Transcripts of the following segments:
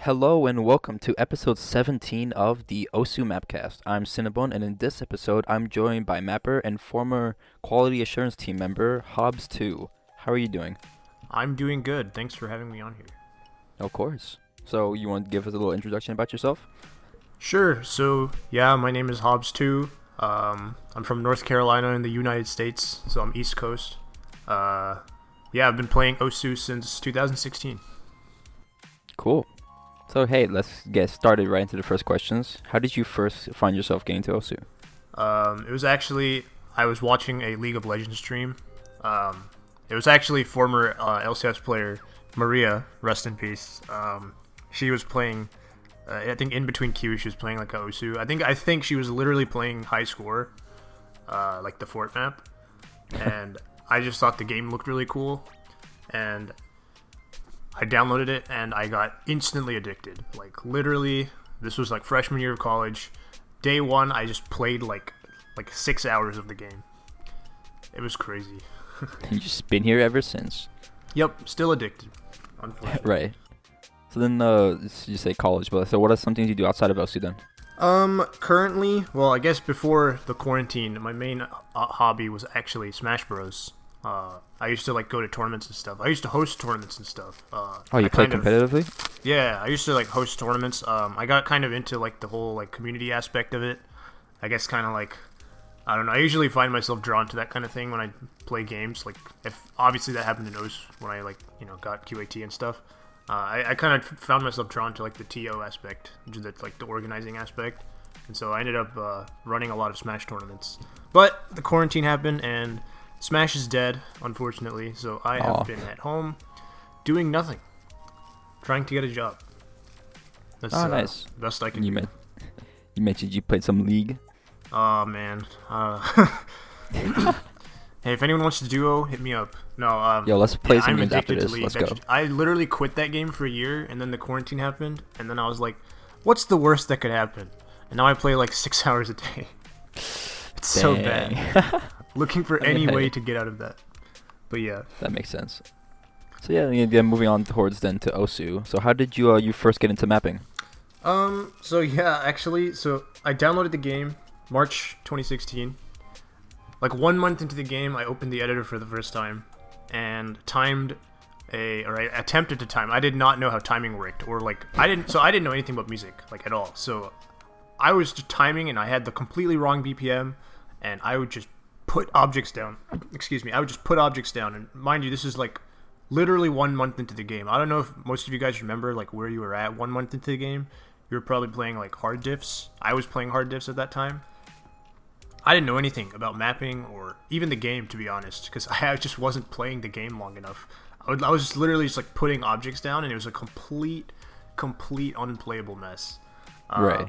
Hello and welcome to episode 17 of the OSU Mapcast. I'm Cinnabun, and in this episode, I'm joined by mapper and former quality assurance team member Hobbes2. How are you doing? I'm doing good. Thanks for having me on here. Of course. So you want to give us a little introduction about yourself? Sure. So, my name is Hobbes2. I'm from North Carolina in the United States, so I'm East Coast. I've been playing OSU since 2016. Cool. So hey, let's get started right into the first questions. How did you first find yourself getting to OSU? It was actually, I was watching a League of Legends stream. It was actually former LCS player Maria, rest in peace. She was playing, I think in between Q, she was playing like a OSU. I think she was literally playing high score, like the fort map. And I just thought the game looked really cool. And I downloaded it and I got instantly addicted. Like literally, this was like freshman year of college. Day one, I just played like 6 hours of the game. It was crazy. You just been here ever since. Yep, still addicted. Unfortunately. Right. So then, you say college, but so what are some things you do outside of OSU then? Currently, well, I guess before the quarantine, my main hobby was actually Smash Bros. I used to like go to tournaments and stuff. I used to host tournaments and stuff. You play competitively? Yeah, I used to like host tournaments. I got kind of into like the whole like community aspect of it. I guess kind of like, I don't know. I usually find myself drawn to that kind of thing when I play games. Like if obviously that happened in OS when I got QAT and stuff. I kind of found myself drawn to like the TO aspect, like the organizing aspect, and so I ended up running a lot of Smash tournaments. But the quarantine happened and Smash is dead, unfortunately, so I have been at home doing nothing, trying to get a job. That's nice. the best I can do. You mentioned you played some League. Oh, man. Hey, if anyone wants to duo, hit me up. No, Yo, let's play some I'm games after addicted this. to Let's League. go. I literally quit that game for a year, and then the quarantine happened, and then I was like, what's the worst that could happen? And now I play like 6 hours a day. It's so bad. Looking for any way to get out of that. But yeah. That makes sense. So yeah, moving on towards then to OSU. So how did you first get into mapping? So I downloaded the game March 2016. Like 1 month into the game, I opened the editor for the first time and I attempted to time. I did not know how timing worked, or like I didn't know anything about music like at all. So I was just timing and I had the completely wrong BPM, and I would just put objects down. I would just put objects down, and mind you, this is like literally 1 month into the game. I don't know if most of you guys remember like where you were at 1 month into the game. You were probably playing like hard diffs. I was playing hard diffs at that time. I didn't know anything about mapping or even the game, to be honest, because I just wasn't playing the game long enough. I was just literally just like putting objects down, and it was a complete unplayable mess. Right.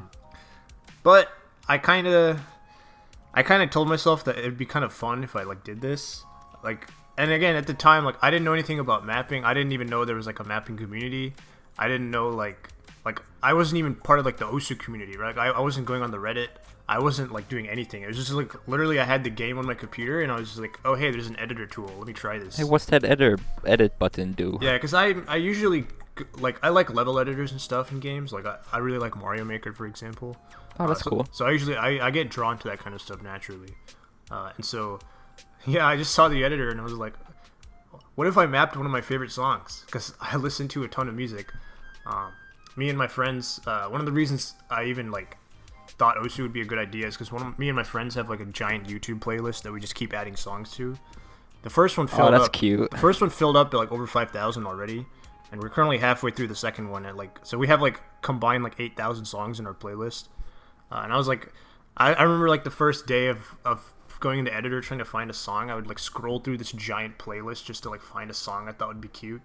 But I kind of told myself that it'd be kind of fun if I like did this. Like, and again, at the time, like I didn't know anything about mapping. I didn't even know there was like a mapping community. I didn't know like I wasn't even part of like the OSU community, right? I wasn't going on the Reddit. I wasn't like doing anything. It was just like literally I had the game on my computer and I was just like, oh hey, there's an editor tool. Let me try this. Hey, what's that edit button do? Yeah, because I usually I like level editors and stuff in games. Like I really like Mario Maker, for example. Oh, that's cool. So I usually I get drawn to that kind of stuff naturally, and so yeah, I just saw the editor and I was like, what if I mapped one of my favorite songs? Because I listen to a ton of music. Me and my friends. One of the reasons I even like thought OSU would be a good idea is because me and my friends have like a giant YouTube playlist that we just keep adding songs to. The first one filled up. Cute. The first one filled up to like over 5,000 already, and we're currently halfway through the second one. So we have like combined like 8,000 songs in our playlist. And I was like, I remember like the first day of going into editor trying to find a song, I would like scroll through this giant playlist just to like find a song I thought would be cute.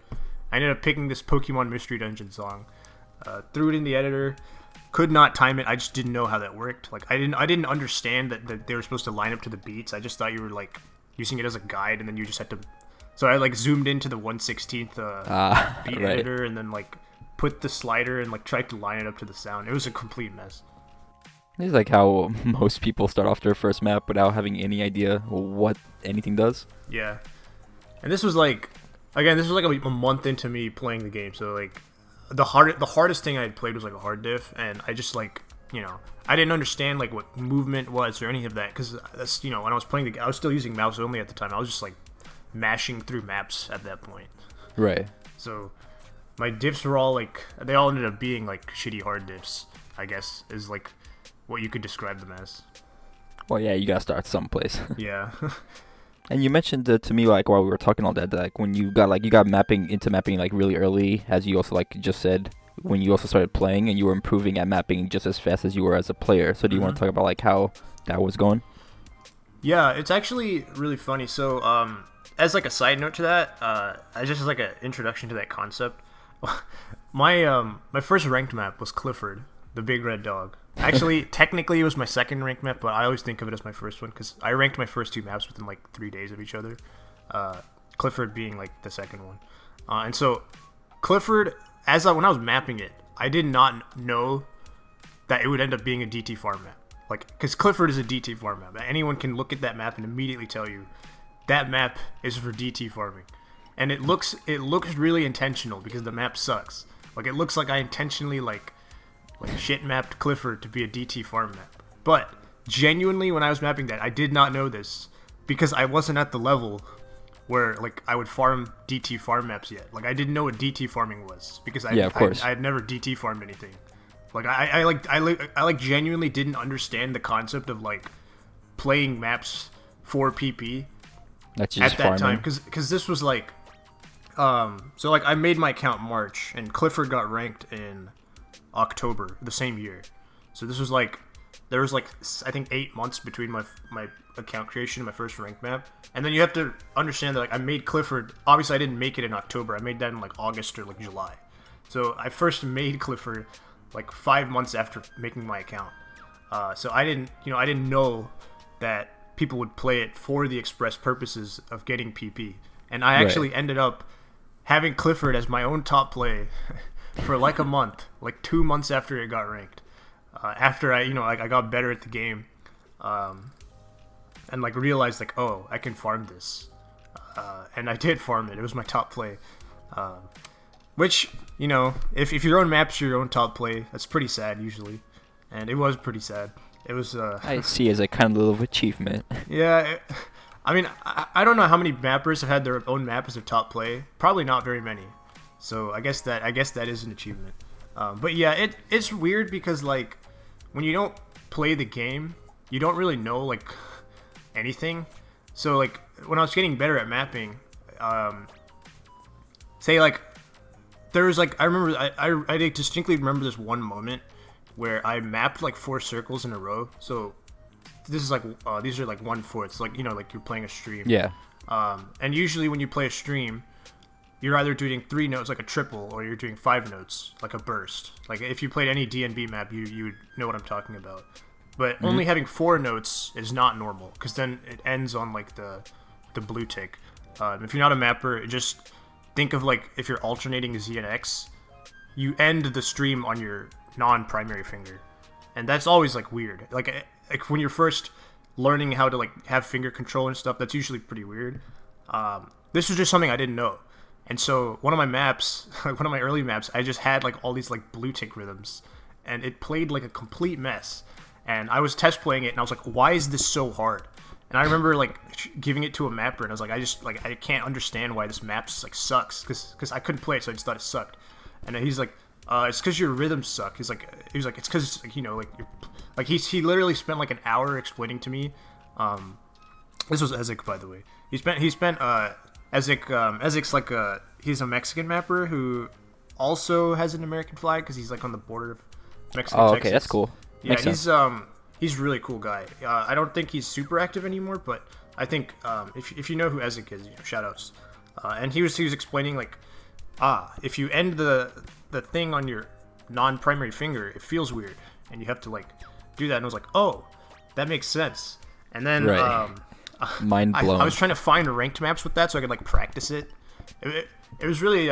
I ended up picking this Pokemon Mystery Dungeon song, threw it in the editor. Could not time it. I just didn't know how that worked. Like I didn't understand that they were supposed to line up to the beats. I just thought you were like using it as a guide, and then you just had to. So I like zoomed into the 1/16th beat right. editor, and then like put the slider and like tried to line it up to the sound. It was a complete mess. It's like how most people start off their first map without having any idea what anything does. Yeah, and this was like, again, this was like a month into me playing the game, so like the hardest thing I had played was like a hard diff, and I just like, I didn't understand like what movement was or any of that, because that's, when I was playing I was still using mouse only at the time. I was just like mashing through maps at that point. Right. So my diffs were all like, they all ended up being like shitty hard diffs, I guess, is like what you could describe them as. Well, yeah, you gotta start someplace. Yeah. And you mentioned to me, like, while we were talking all that, like, when you got mapping like really early, as you also like just said, when you also started playing and you were improving at mapping just as fast as you were as a player. So do you want to talk about like how that was going? Yeah, it's actually really funny. So as like a side note to that, I just as like an introduction to that concept, my first ranked map was Clifford, the big red dog. Actually, technically it was my second ranked map, but I always think of it as my first one because I ranked my first two maps within like 3 days of each other. Clifford being like the second one, and so Clifford, when I was mapping it, I did not know that it would end up being a DT farm map. Like, because Clifford is a DT farm map. Anyone can look at that map and immediately tell you that map is for DT farming, and it looks really intentional because the map sucks. Like, it looks like I intentionally like shit mapped Clifford to be a DT farm map. But genuinely, when I was mapping that, I did not know this because I wasn't at the level where like I would farm DT farm maps yet. Like, I didn't know what DT farming was because I had never DT farmed anything. Like, I genuinely didn't understand the concept of like playing maps for PP That's just at that farming. time, because this was like so like I made my account March and Clifford got ranked in October the same year. So this was like, there was like I think 8 months between my account creation and my first ranked map. And then you have to understand that like I made Clifford, obviously I didn't make it in October, I made that in like August or like July. So I first made Clifford like 5 months after making my account. So I didn't know that people would play it for the express purposes of getting PP. And I actually ended up having Clifford as my own top play for like a month, like 2 months after it got ranked. After I got better at the game, and like realized like, oh, I can farm this, and I did farm it. It was my top play, which if your own map's your own top play, that's pretty sad usually, and it was pretty sad. It was. I see as a kind of little achievement. Yeah, I mean, I don't know how many mappers have had their own map as their top play. Probably not very many. So I guess that is an achievement. But yeah, it's weird because like when you don't play the game, you don't really know like anything. So like when I was getting better at mapping, say like there was like I remember I distinctly remember this one moment where I mapped like 4 circles in a row. So this is like these are like 1/4. It's like like you're playing a stream. Yeah. And usually when you play a stream, you're either doing 3 notes like a triple, or you're doing 5 notes like a burst. Like if you played any DNB map, you would know what I'm talking about. But only having 4 notes is not normal, because then it ends on like the blue tick. If you're not a mapper, just think of like if you're alternating Z and X, you end the stream on your non-primary finger, and that's always like weird. Like when you're first learning how to like have finger control and stuff, that's usually pretty weird. This was just something I didn't know. And so one of my maps, like one of my early maps, I just had like all these like blue tick rhythms, and it played like a complete mess. And I was test playing it, and I was like, why is this so hard? And I remember like giving it to a mapper, and I was like, I can't understand why this map like sucks, because I couldn't play it, so I just thought it sucked. And then he's like, it's because your rhythms suck. He was like, it's because like, like he literally spent like an hour explaining to me. This was Ezek, by the way. He spent Ezek's like he's a Mexican mapper who also has an American flag because he's like on the border of Mexico. Oh, and okay, Texas. that's cool. Yeah, Makes sense. he's a really cool guy. I don't think he's super active anymore, but I think if you know who Ezek is, shout outs. And he was explaining like, if you end the thing on your non-primary finger, it feels weird, and you have to like do that. And I was like, oh, that makes sense. And then mind blown. I was trying to find ranked maps with that so I could like practice it. It was really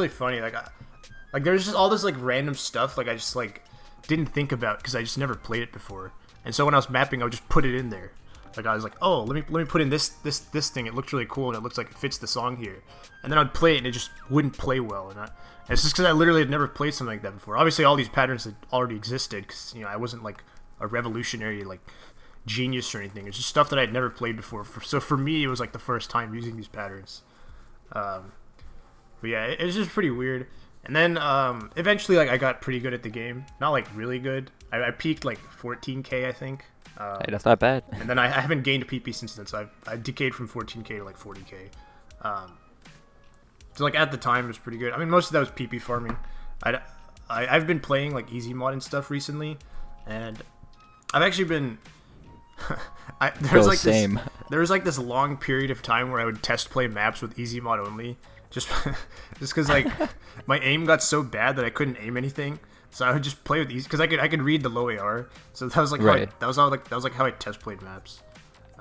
funny. Like there was just all this like random stuff like I just like didn't think about because I just never played it before. And so when I was mapping, I would just put it in there. Like I was like, oh, let me put in this thing. It looks really cool and it looks like it fits the song here. And then I'd play it and it just wouldn't play well. And it's just because I literally had never played something like that before. Obviously, all these patterns had already existed because I wasn't like a revolutionary like genius or anything. It's just stuff that I'd never played before. So for me, it was like the first time using these patterns. But yeah, it was just pretty weird. And then eventually, like I got pretty good at the game. Not like really good. I peaked like 14k, I think. Hey, that's not bad. And then I haven't gained a PP since then, so I decayed from 14k to like 40k. So like at the time it was pretty good. I mean, most of that was PP farming. I've been playing like easy mod and stuff recently, and I've actually been. There was like this long period of time where I would test play maps with easy mod only, just because like my aim got so bad that I couldn't aim anything. So I would just play with easy because I could read the low AR. So that was like that was how I test played maps.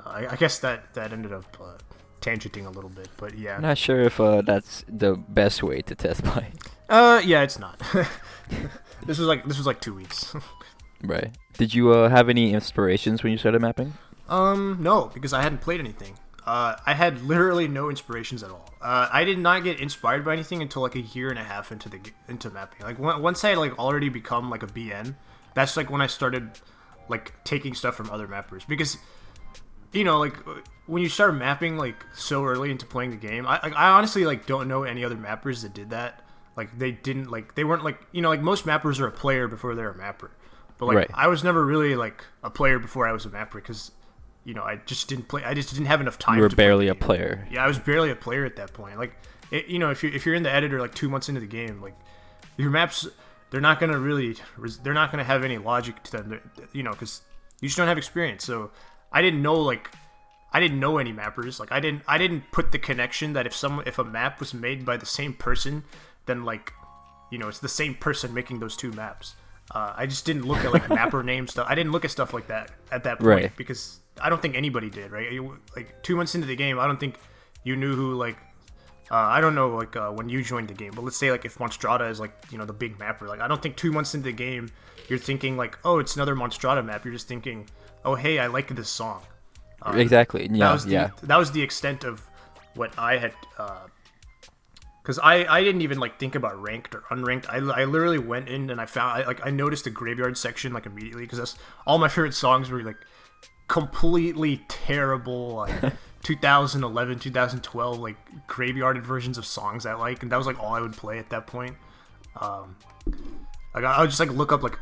I guess that ended up tangenting a little bit, but yeah. Not sure if that's the best way to test play. Yeah, it's not. This was like 2 weeks. Right. Did you have any inspirations when you started mapping? No, because I hadn't played anything. I had literally no inspirations at all. I did not get inspired by anything until like a year and a half into mapping. Like once I had like already become like a BN, that's like when I started like taking stuff from other mappers. Because like when you start mapping like so early into playing the game, I honestly like don't know any other mappers that did that. Like they weren't like like most mappers are a player before they're a mapper. But like right. I was never really like a player before I was a mapper because I just didn't play. I just didn't have enough time. You were to barely play a player. Yeah, I was barely a player at that point. Like, if you're in the editor like 2 months into the game, like your maps, they're not gonna have any logic to them. Because you just don't have experience. So I didn't know any mappers. Like I didn't put the connection that if a map was made by the same person, then like it's the same person making those two maps. I just didn't look at like mapper name stuff. I didn't look at stuff like that at that point right. because I don't think anybody did. Right, like 2 months into the game, I don't think you knew who like. I don't know like when you joined the game, but let's say like if Monstrata is like the big mapper. Like I don't think 2 months into the game you're thinking like, oh, it's another Monstrata map. You're just thinking, oh, hey, I like this song. Exactly. Yeah. That was the extent of what I had. Because I didn't even like think about ranked or unranked. I literally went in and I noticed the graveyard section like immediately because all my favorite songs were like completely terrible like 2011 2012 like graveyarded versions of songs I like, and that was like all I would play at that point. Like I would just like look up like,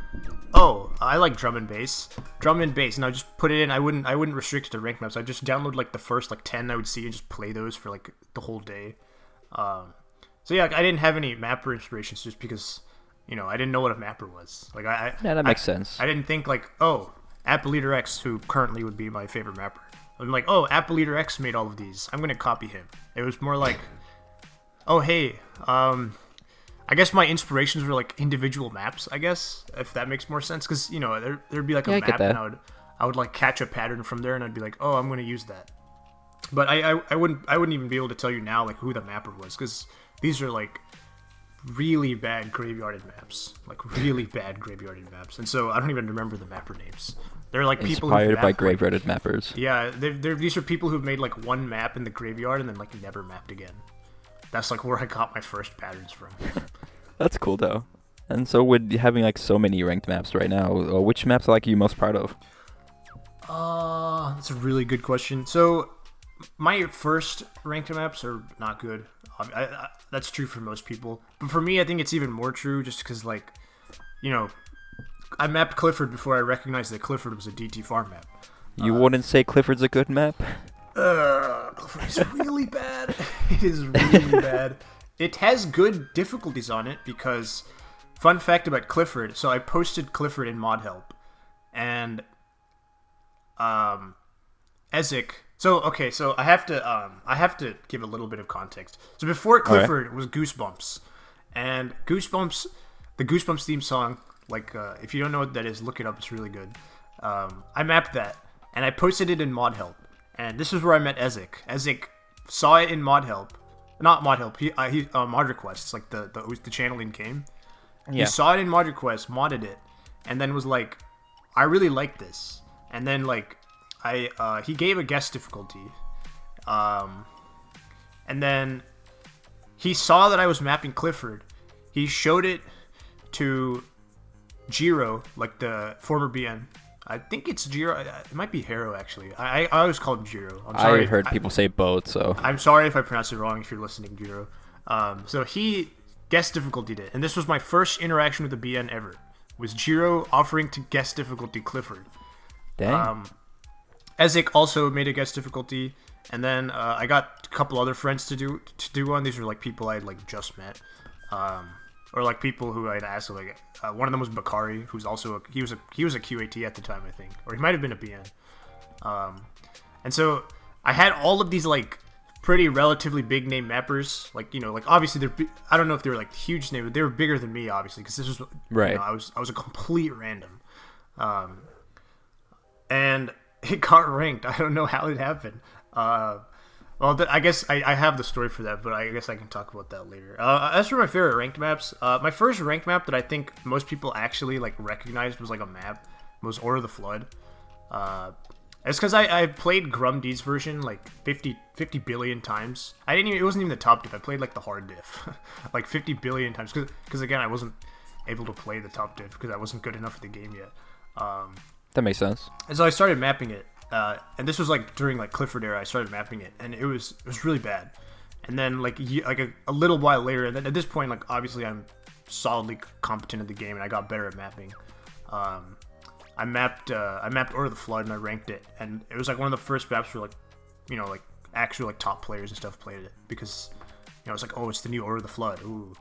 oh, I like drum and bass, and I would just put it in. I wouldn't restrict it to ranked maps. I just download like the first like 10 I would see and just play those for like the whole day. So yeah, I didn't have any mapper inspirations just because, I didn't know what a mapper was. Like yeah, that makes sense. I didn't think like, oh, Apple Leader X, who currently would be my favorite mapper. I'm like, oh, Apple Leader X made all of these. I'm gonna copy him. It was more like, oh hey, I guess my inspirations were like individual maps. I guess if that makes more sense, because there'd be like a map, and I would like catch a pattern from there, and I'd be like, oh, I'm gonna use that. But I wouldn't even be able to tell you now like who the mapper was, because these are like really bad graveyarded maps, and so I don't even remember the mapper names. They're like people inspired by graveyarded mappers. Yeah, these are people who've made like one map in the graveyard and then like never mapped again. That's like where I got my first patterns from. That's cool though. And so with having like so many ranked maps right now, which maps are you most proud of? That's a really good question. So my first ranked maps are not good. That's true for most people, but for me, I think it's even more true just because, like, I mapped Clifford before I recognized that Clifford was a DT farm map. You wouldn't say Clifford's a good map? Clifford is really bad. It is really bad. It has good difficulties on it because, fun fact about Clifford, so I posted Clifford in mod help, and Ezek. So I have to give a little bit of context. So before Clifford was Goosebumps, and the Goosebumps theme song. Like if you don't know what that is, look it up. It's really good. I mapped that and I posted it in mod help, and this is where I met Ezek. Ezek saw it in mod help, not mod help. He mod requests, like the channeling game. Yeah. He saw it in mod requests, modded it, and then was like, I really like this. And then like he gave a guess difficulty, and then he saw that I was mapping Clifford. He showed it to Jiro, like the former BN. I think it's Jiro. It might be Hero, actually. I always call him Jiro. I'm sorry. I heard people say both, so. I'm sorry if I pronounced it wrong if you're listening, Jiro. So he guess difficulty it, and this was my first interaction with the BN ever. Was Jiro offering to guess difficulty Clifford. Dang. Ezek also made a guess difficulty, and then I got a couple other friends to do one. These were like people I'd like just met. Or like people who I'd asked, like one of them was Bakari, who's also he was a QAT at the time, I think, or he might have been a BN. And so I had all of these like pretty relatively big name mappers, like like obviously I don't know if they were like huge name, but they were bigger than me, obviously, because this was right. I was a complete random, and it got ranked. I don't know how it happened. Well, I guess I have the story for that, but I guess I can talk about that later. As for my favorite ranked maps, my first ranked map that I think most people actually like recognized was like a map was Order of the Flood. It's because I played Grumd's version like 50 billion times. It wasn't even the top diff. I played like the hard diff, like 50 billion times. Because again, I wasn't able to play the top diff because I wasn't good enough for the game yet. That makes sense. And so I started mapping it. And this was like during like Clifford era. I started mapping it, and it was really bad. And then like a little while later, and then at this point, like obviously I'm solidly competent at the game, and I got better at mapping. I mapped Order of the Flood, and I ranked it, and it was like one of the first maps where like actual like top players and stuff played it, because it's like, oh, it's the new Order of the Flood. Ooh.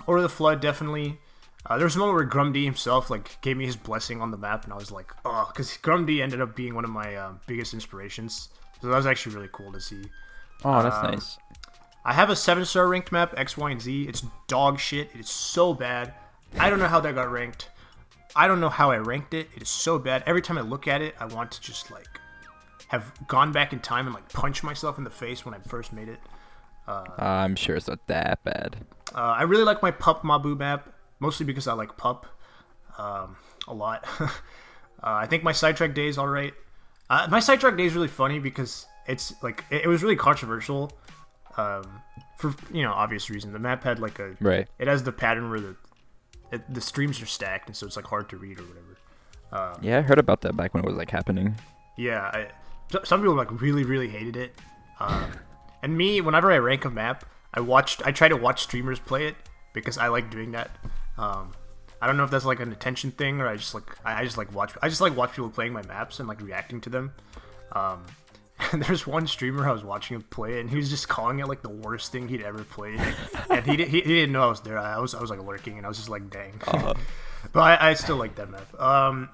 Order of the Flood definitely. There was a moment where Grumd himself like gave me his blessing on the map, and I was like, oh, because Grumd ended up being one of my biggest inspirations. So that was actually really cool to see. Oh, that's nice. I have a 7-star ranked map, X, Y, and Z. It's dog shit. It is so bad. I don't know how that got ranked. I don't know how I ranked it. It is so bad. Every time I look at it, I want to just like have gone back in time and like punch myself in the face when I first made it. I'm sure it's not that bad. I really like my Pup Mabu map. Mostly because I like Pup a lot. I think my sidetrack day is alright. My sidetrack day is really funny because it's like it was really controversial for obvious reason. The map had like a It has the pattern where the streams are stacked, and so it's like hard to read or whatever. Yeah, I heard about that back when it was like happening. Yeah, some people like really hated it. And me, whenever I rank a map, I try to watch streamers play it because I like doing that. I don't know if that's like an attention thing, or I just like watch people playing my maps and like reacting to them. And there's one streamer I was watching him play it, and he was just calling it like the worst thing he'd ever played, and he didn't know I was there. I was like lurking, and I was just like, dang. But I still like that map. I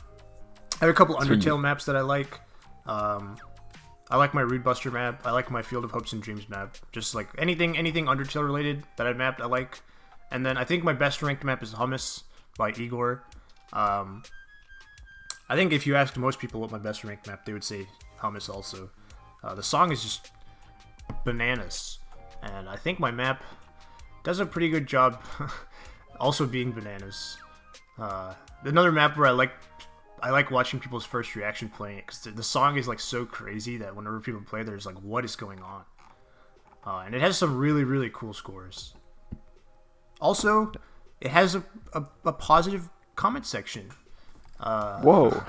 have a couple Undertale maps that I like. I like my Rude Buster map. I like my Field of Hopes and Dreams map. Just like anything Undertale related that I mapped, I like. And then I think my best ranked map is Hummus by Igor. I think if you asked most people what my best ranked map, they would say Hummus also. The song is just bananas. And I think my map does a pretty good job also being bananas. Another map where I like watching people's first reaction playing it, because the song is like so crazy that whenever people play, there's like, what is going on? And it has some really cool scores. Also, it has a positive comment section. Whoa,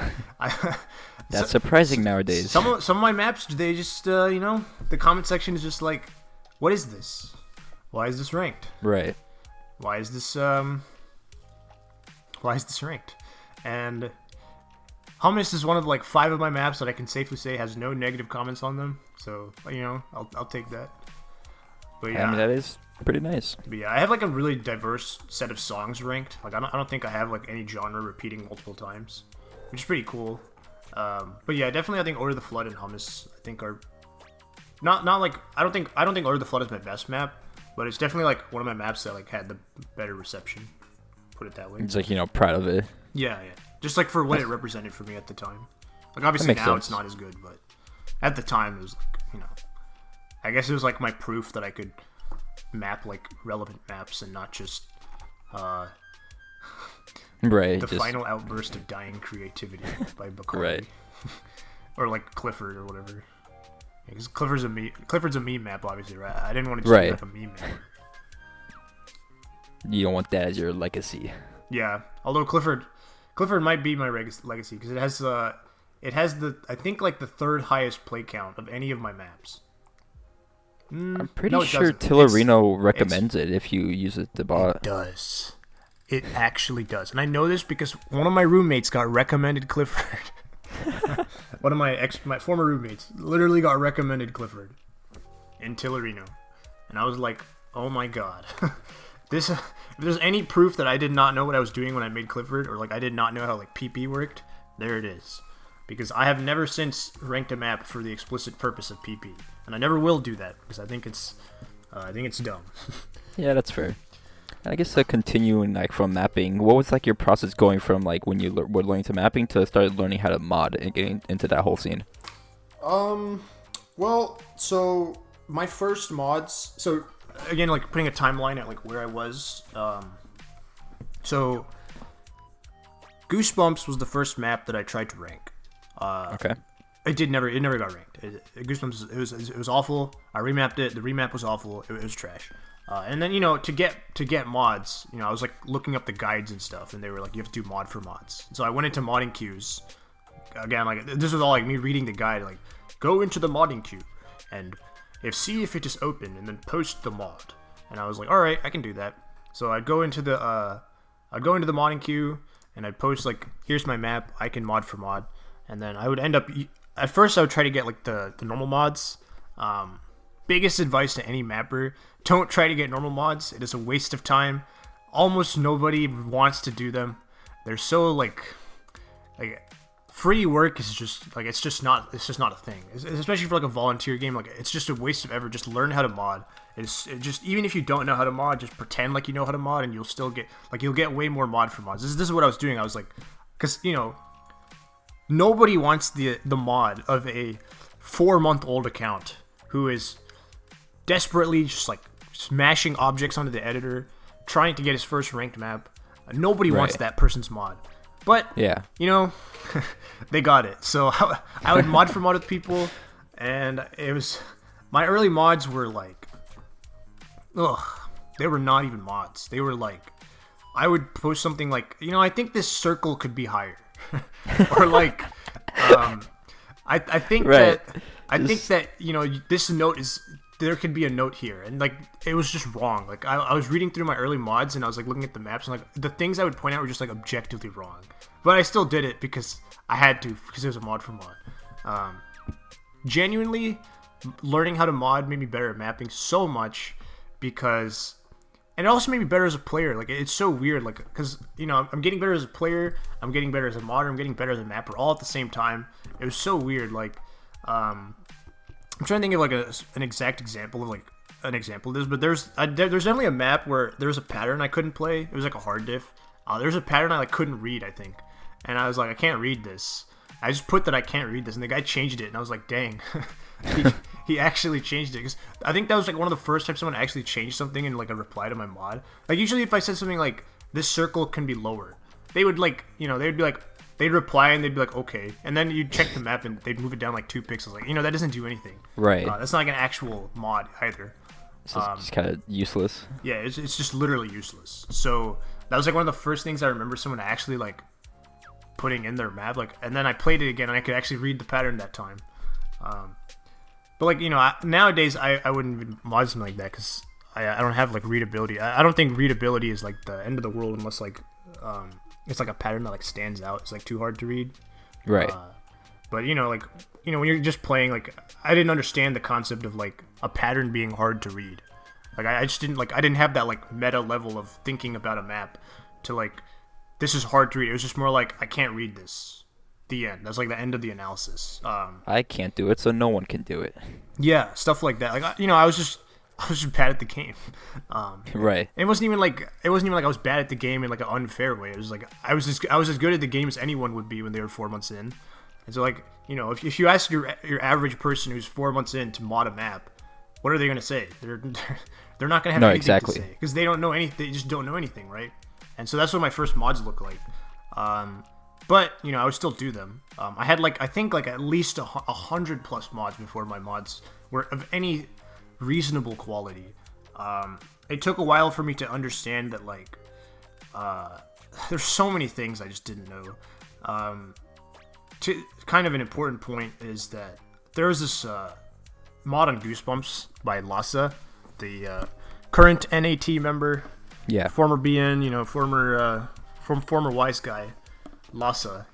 that's surprising nowadays. Some of my maps, they just the comment section is just like, what is this? Why is this ranked? Right. Why is this ranked? And Hummus is one of like 5 of my maps that I can safely say has no negative comments on them. So I'll take that. But yeah, I mean, that is pretty nice. But yeah, I have like a really diverse set of songs ranked. Like I don't think I have like any genre repeating multiple times, which is pretty cool. But yeah, definitely I think Order of the Flood and Hummus I think are not like I don't think Order of the Flood is my best map, but it's definitely like one of my maps that like had the better reception. Put it that way. It's like proud of it. Yeah. Just like for what it represented for me at the time. Like obviously now sense. It's not as good, but at the time it was like I guess it was like my proof that I could map like relevant maps and not just Right. The Just Final Outburst of Dying Creativity by Bacardi. Right. Or like Clifford or whatever. Because Clifford's a meme map, obviously, right? I didn't want to just be like a meme map. you don't want that as your legacy. Yeah, although Clifford might be my legacy because it has the I think like the third highest play count of any of my maps. I'm pretty no, it sure doesn't. Tillerino recommends it if you use it to bot. It does. It actually does, and I know this because one of my roommates got recommended Clifford. One of my former roommates literally got recommended Clifford in Tillerino, and I was like, oh my god. This, if there's any proof that I did not know what I was doing when I made Clifford, or like I did not know how like PP worked, there it is. Because I have never since ranked a map for the explicit purpose of PP, and I never will do that because I think it's dumb. Yeah, that's fair. And I guess continuing like from mapping, what was like your process going from like when you were learning to mapping to start learning how to mod and getting into that whole scene? Well, so my first mods, so again, like putting a timeline at like where I was. So Goosebumps was the first map that I tried to rank. Okay. It never got ranked. Goosebumps, it was awful. I remapped it. The remap was awful. It was trash. And then to get mods, I was like looking up the guides and stuff, and they were like, you have to do mod for mods. So I went into modding queues. Again, like this was all like me reading the guide, like go into the modding queue and see if it is open, and then post the mod. And I was like, all right, I can do that. So I'd go into the modding queue, and I'd post like, here's my map, I can mod for mod. And then I would end up, at first I would try to get like the normal mods. Biggest advice to any mapper, don't try to get normal mods. It is a waste of time. Almost nobody wants to do them. They're so like free work is just like it's just not a thing. Especially for like a volunteer game, like it's just a waste of effort. Just learn how to mod. Even if you don't know how to mod, just pretend like you know how to mod, and you'll still get you'll get way more mod for mods. This is what I was doing. I was like, because nobody wants the mod of a 4-month-old account who is desperately just like smashing objects onto the editor, trying to get his first ranked map. Nobody wants that person's mod. But, yeah, they got it. So I would mod for mod with people, and it was... My early mods were like... they were not even mods. They were like... I would post something like, I think this circle could be higher. Or like... I think that... I think that, this note is... There could be a note here, and like it was just wrong. Like I was reading through my early mods, and I was like looking at the maps, and like the things I would point out were just like objectively wrong. But I still did it because I had to, because it was a mod for mod. Genuinely, learning how to mod made me better at mapping so much, because, and it also made me better as a player. Like it's so weird, like because I'm getting better as a player, I'm getting better as a modder, I'm getting better as a mapper, all at the same time. It was so weird, like. I'm trying to think of like an exact example of this, but there's definitely a map where there's a pattern I couldn't play. It was like a hard diff. There's a pattern I like couldn't read, I think, and I was like, I can't read this. I just put that I can't read this, and the guy changed it, and I was like, dang, he actually changed it, because I think that was like one of the first times someone actually changed something in like a reply to my mod. Like usually if I said something like this circle can be lower, they would like they'd be like. They'd reply and they'd be like, okay. And then you'd check the map and they'd move it down like 2 pixels. Like, that doesn't do anything. Right. That's not like an actual mod either. So it's just kind of useless. Yeah, it's just literally useless. So that was like one of the first things I remember someone actually like putting in their map. Like, and then I played it again and I could actually read the pattern that time. But like, nowadays I wouldn't even mod something like that because I don't have like readability. I don't think readability is like the end of the world unless like... it's like a pattern that like stands out. It's like too hard to read. Right. But when you're just playing, like I didn't understand the concept of like a pattern being hard to read. Like I just didn't I didn't have that like meta level of thinking about a map to like this is hard to read. It was just more like I can't read this. The end. That's like the end of the analysis. I can't do it, so no one can do it. Yeah, stuff like that. Like I was just bad at the game. Right. It wasn't even like I was bad at the game in like an unfair way. It was like I was as good at the game as anyone would be when they were 4 months in. And so like if you ask your average person who's 4 months in to mod a map, what are they gonna say? They're not gonna have anything to say because they don't know anything. They just don't know anything, right? And so that's what my first mods look like. But you know, I would still do them. I had like, I think like at least 100 plus mods before my mods were of any reasonable quality. It took a while for me to understand that like there's so many things I just didn't know. To kind of an important point is that there was this mod on Goosebumps by Lhasa, the current NAT member, former BN, you know, former Wise guy, Lhasa.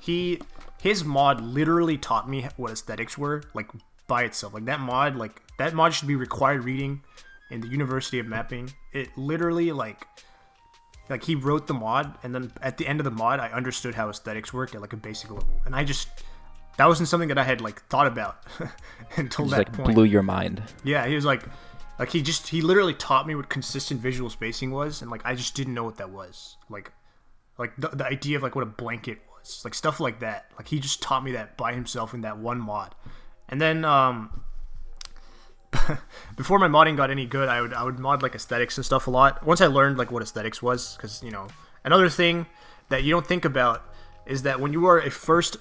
His mod literally taught me what aesthetics were, like by itself. Like that mod should be required reading in the University of Mapping. It literally like he wrote the mod, and then at the end of the mod, I understood how aesthetics worked at like a basic level, and that wasn't something that I had like thought about until that like point. Blew your mind. Yeah, he was like he literally taught me what consistent visual spacing was, and like I just didn't know what that was. Like the idea of like what a blanket was, like stuff like that. Like he just taught me that by himself in that one mod, and then before my modding got any good, I would mod like aesthetics and stuff a lot. Once I learned like what aesthetics was, because you know, another thing that you don't think about is that when you are first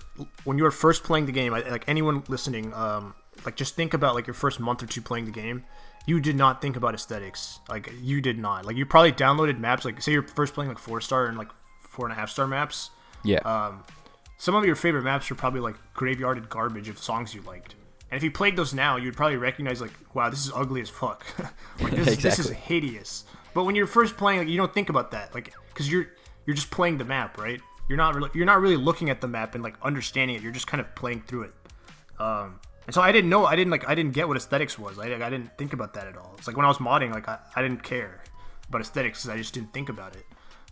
playing the game, like anyone listening, like just think about like your first month or two playing the game. You did not think about aesthetics. Like you did not. Like you probably downloaded maps. Like say you're first playing like 4-star and like 4.5-star maps. Yeah. Some of your favorite maps are probably like graveyarded garbage of songs you liked. And if you played those now, you'd probably recognize like, wow, this is ugly as fuck. Like this is hideous. But when you're first playing, like you don't think about that, like because you're just playing the map, right? You're not really looking at the map and like understanding it. You're just kind of playing through it. And so I didn't get what aesthetics was. I didn't think about that at all. It's like when I was modding, like I didn't care about aesthetics because I just didn't think about it.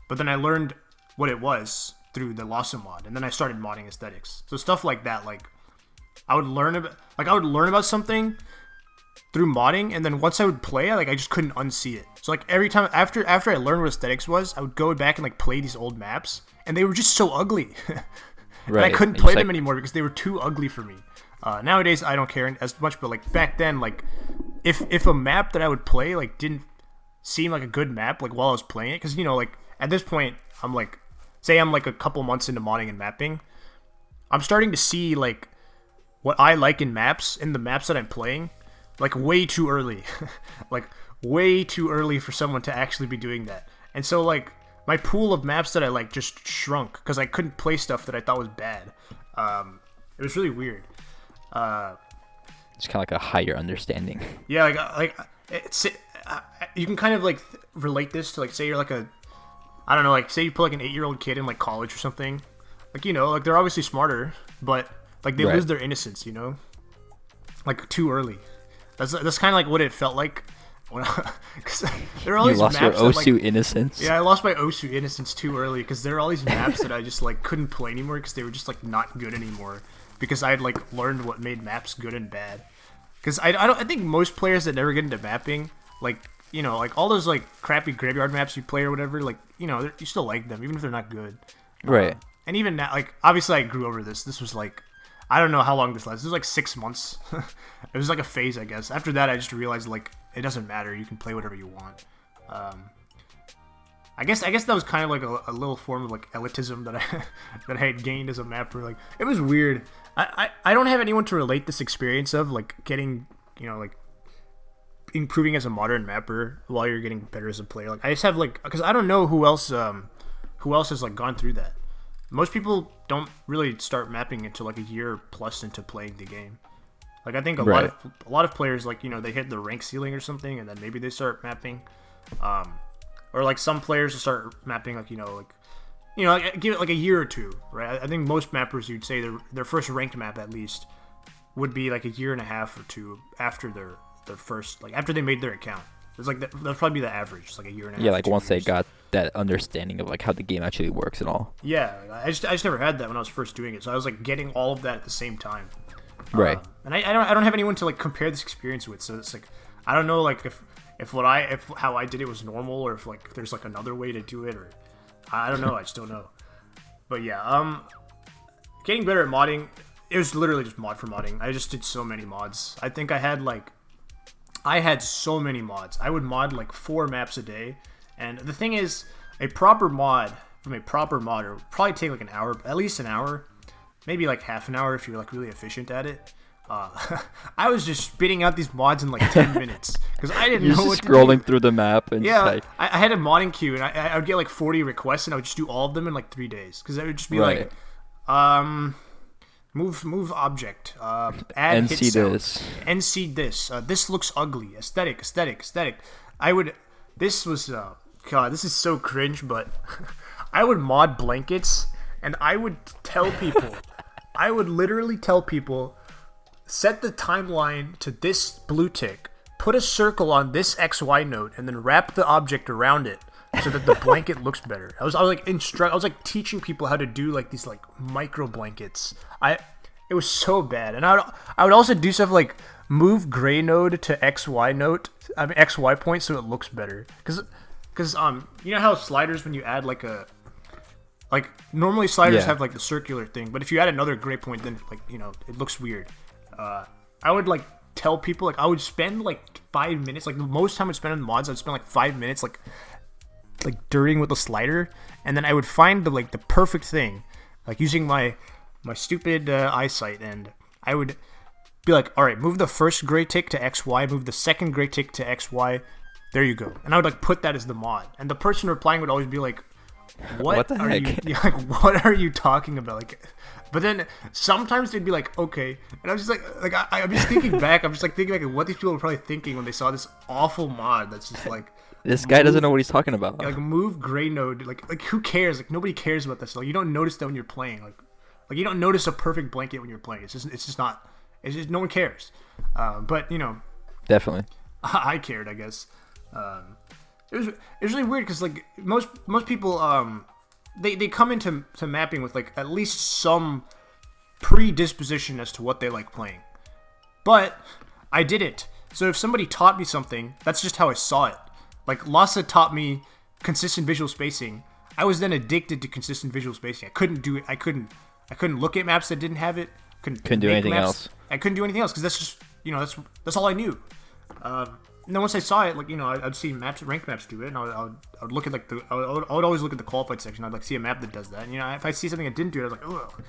But then I learned what it was through the Lhasa mod, and then I started modding aesthetics. So stuff like that, like I would learn about something through modding, and then once I would play it, like I just couldn't unsee it. So like every time after I learned what aesthetics was, I would go back and like play these old maps, and they were just so ugly. And I couldn't play them anymore because they were too ugly for me. Nowadays I don't care as much, but like back then, like if a map that I would play like didn't seem like a good map like while I was playing it, because you know like at this point I'm like, say I'm like a couple months into modding and mapping, I'm starting to see like what I like in maps, in the maps that I'm playing, like way too early. Like way too early for someone to actually be doing that. And so like my pool of maps that I like just shrunk because I couldn't play stuff that I thought was bad. It was really weird. It's kind of like a higher understanding. Yeah, you can kind of like relate this to like, say you're like I don't know, like say you put like an 8-year-old kid in like college or something. Like, you know, like they're obviously smarter, but like they lose their innocence, you know, like too early. That's kind of like what it felt like when because there are all these maps. You lost your Osu innocence. Yeah, I lost my Osu innocence too early because there are all these maps that I just like couldn't play anymore because they were just like not good anymore because I had like learned what made maps good and bad. Because I think most players that never get into mapping, like, you know, like all those like crappy graveyard maps you play or whatever, like, you know, you still like them even if they're not good. Right. And even now, like, obviously I grew over this. This was like, I don't know how long this lasted. This was like 6 months. It was like a phase, I guess. After that, I just realized like it doesn't matter. You can play whatever you want. I guess that was kind of like a little form of like elitism that I had gained as a mapper. Like it was weird. I don't have anyone to relate this experience of like getting, you know, like improving as a modern mapper while you're getting better as a player. Like I just have like, because I don't know who else has like gone through that. Most people don't really start mapping until like a year plus into playing the game. Like I think a lot of players, like, you know, they hit the rank ceiling or something, and then maybe they start mapping. Or like some players will start mapping like, like, give it like a year or two, right? I think most mappers, you'd say their first ranked map at least would be like a year and a half or two after their first, like after they made their account. It's like that'll probably be the average. It's like a year and a half. Yeah, like once they got that understanding of like how the game actually works and all. Yeah, I just never had that when I was first doing it, so I was like getting all of that at the same time. Right. And I don't have anyone to like compare this experience with, so it's like I don't know like if how I did it was normal, or if like there's like another way to do it, or I don't know. I just don't know. But yeah, getting better at modding, it was literally just mod for modding. I just did so many mods. I think I had so many mods. I would mod like 4 maps a day. And the thing is, a proper mod from a proper modder would probably take like an hour, at least an hour, maybe like half an hour if you're like really efficient at it. I was just spitting out these mods in like 10 minutes because I didn't You're know just what to scrolling do. through the map and Yeah, just like, I had a modding queue, and I would get like 40 requests, and I would just do all of them in like 3 days because I would just be right. like, move object, add hit NC sound, this. NC this, this looks ugly, aesthetic. This was God, this is so cringe, but I would mod blankets, and I would tell people, I would literally tell people, set the timeline to this blue tick, put a circle on this XY node, and then wrap the object around it so that the blanket looks better. I was like teaching people how to do like these like micro blankets. It was so bad. And I would also do stuff like move gray node to XY point so it looks better. Cuz you know how sliders, when you add like normally sliders have like the circular thing, but if you add another gray point, then like, you know, it looks weird. I would like tell people, like, I would spend like 5 minutes, like the most time I'd spend on mods, I'd spend like 5 minutes like dirtying with the slider, and then I would find the perfect thing, like using my stupid eyesight, and I would be like, all right, move the first gray tick to XY, move the second gray tick to XY, there you go. And I would like put that as the mod, and the person replying would always be like, what the are heck? you like, what are you talking about? Like, but then sometimes they'd be like, okay, and I'm just like I'm just thinking back, I'm just like thinking like what these people were probably thinking when they saw this awful mod that's just like, This guy doesn't know what he's talking about. like move gray node, like who cares? Like nobody cares about this. Like you don't notice that when you're playing. Like you don't notice a perfect blanket when you're playing. It's just no one cares. But you know, Definitely. I cared, I guess. It was really weird because like most people they come into mapping with like at least some predisposition as to what they like playing. But I didn't. So if somebody taught me something, that's just how I saw it. Like Lhasa taught me consistent visual spacing. I was then addicted to consistent visual spacing. I couldn't do it. I couldn't look at maps that didn't have it. Couldn't do make anything maps. else. I couldn't do anything else because that's just, you know, that's all I knew. And then once I saw it, like, you know, I'd see maps, ranked maps do it, and I would look at like I would always look at the qualified section. I'd like see a map that does that. And, you know, if I see something that didn't do it, I was like, ugh.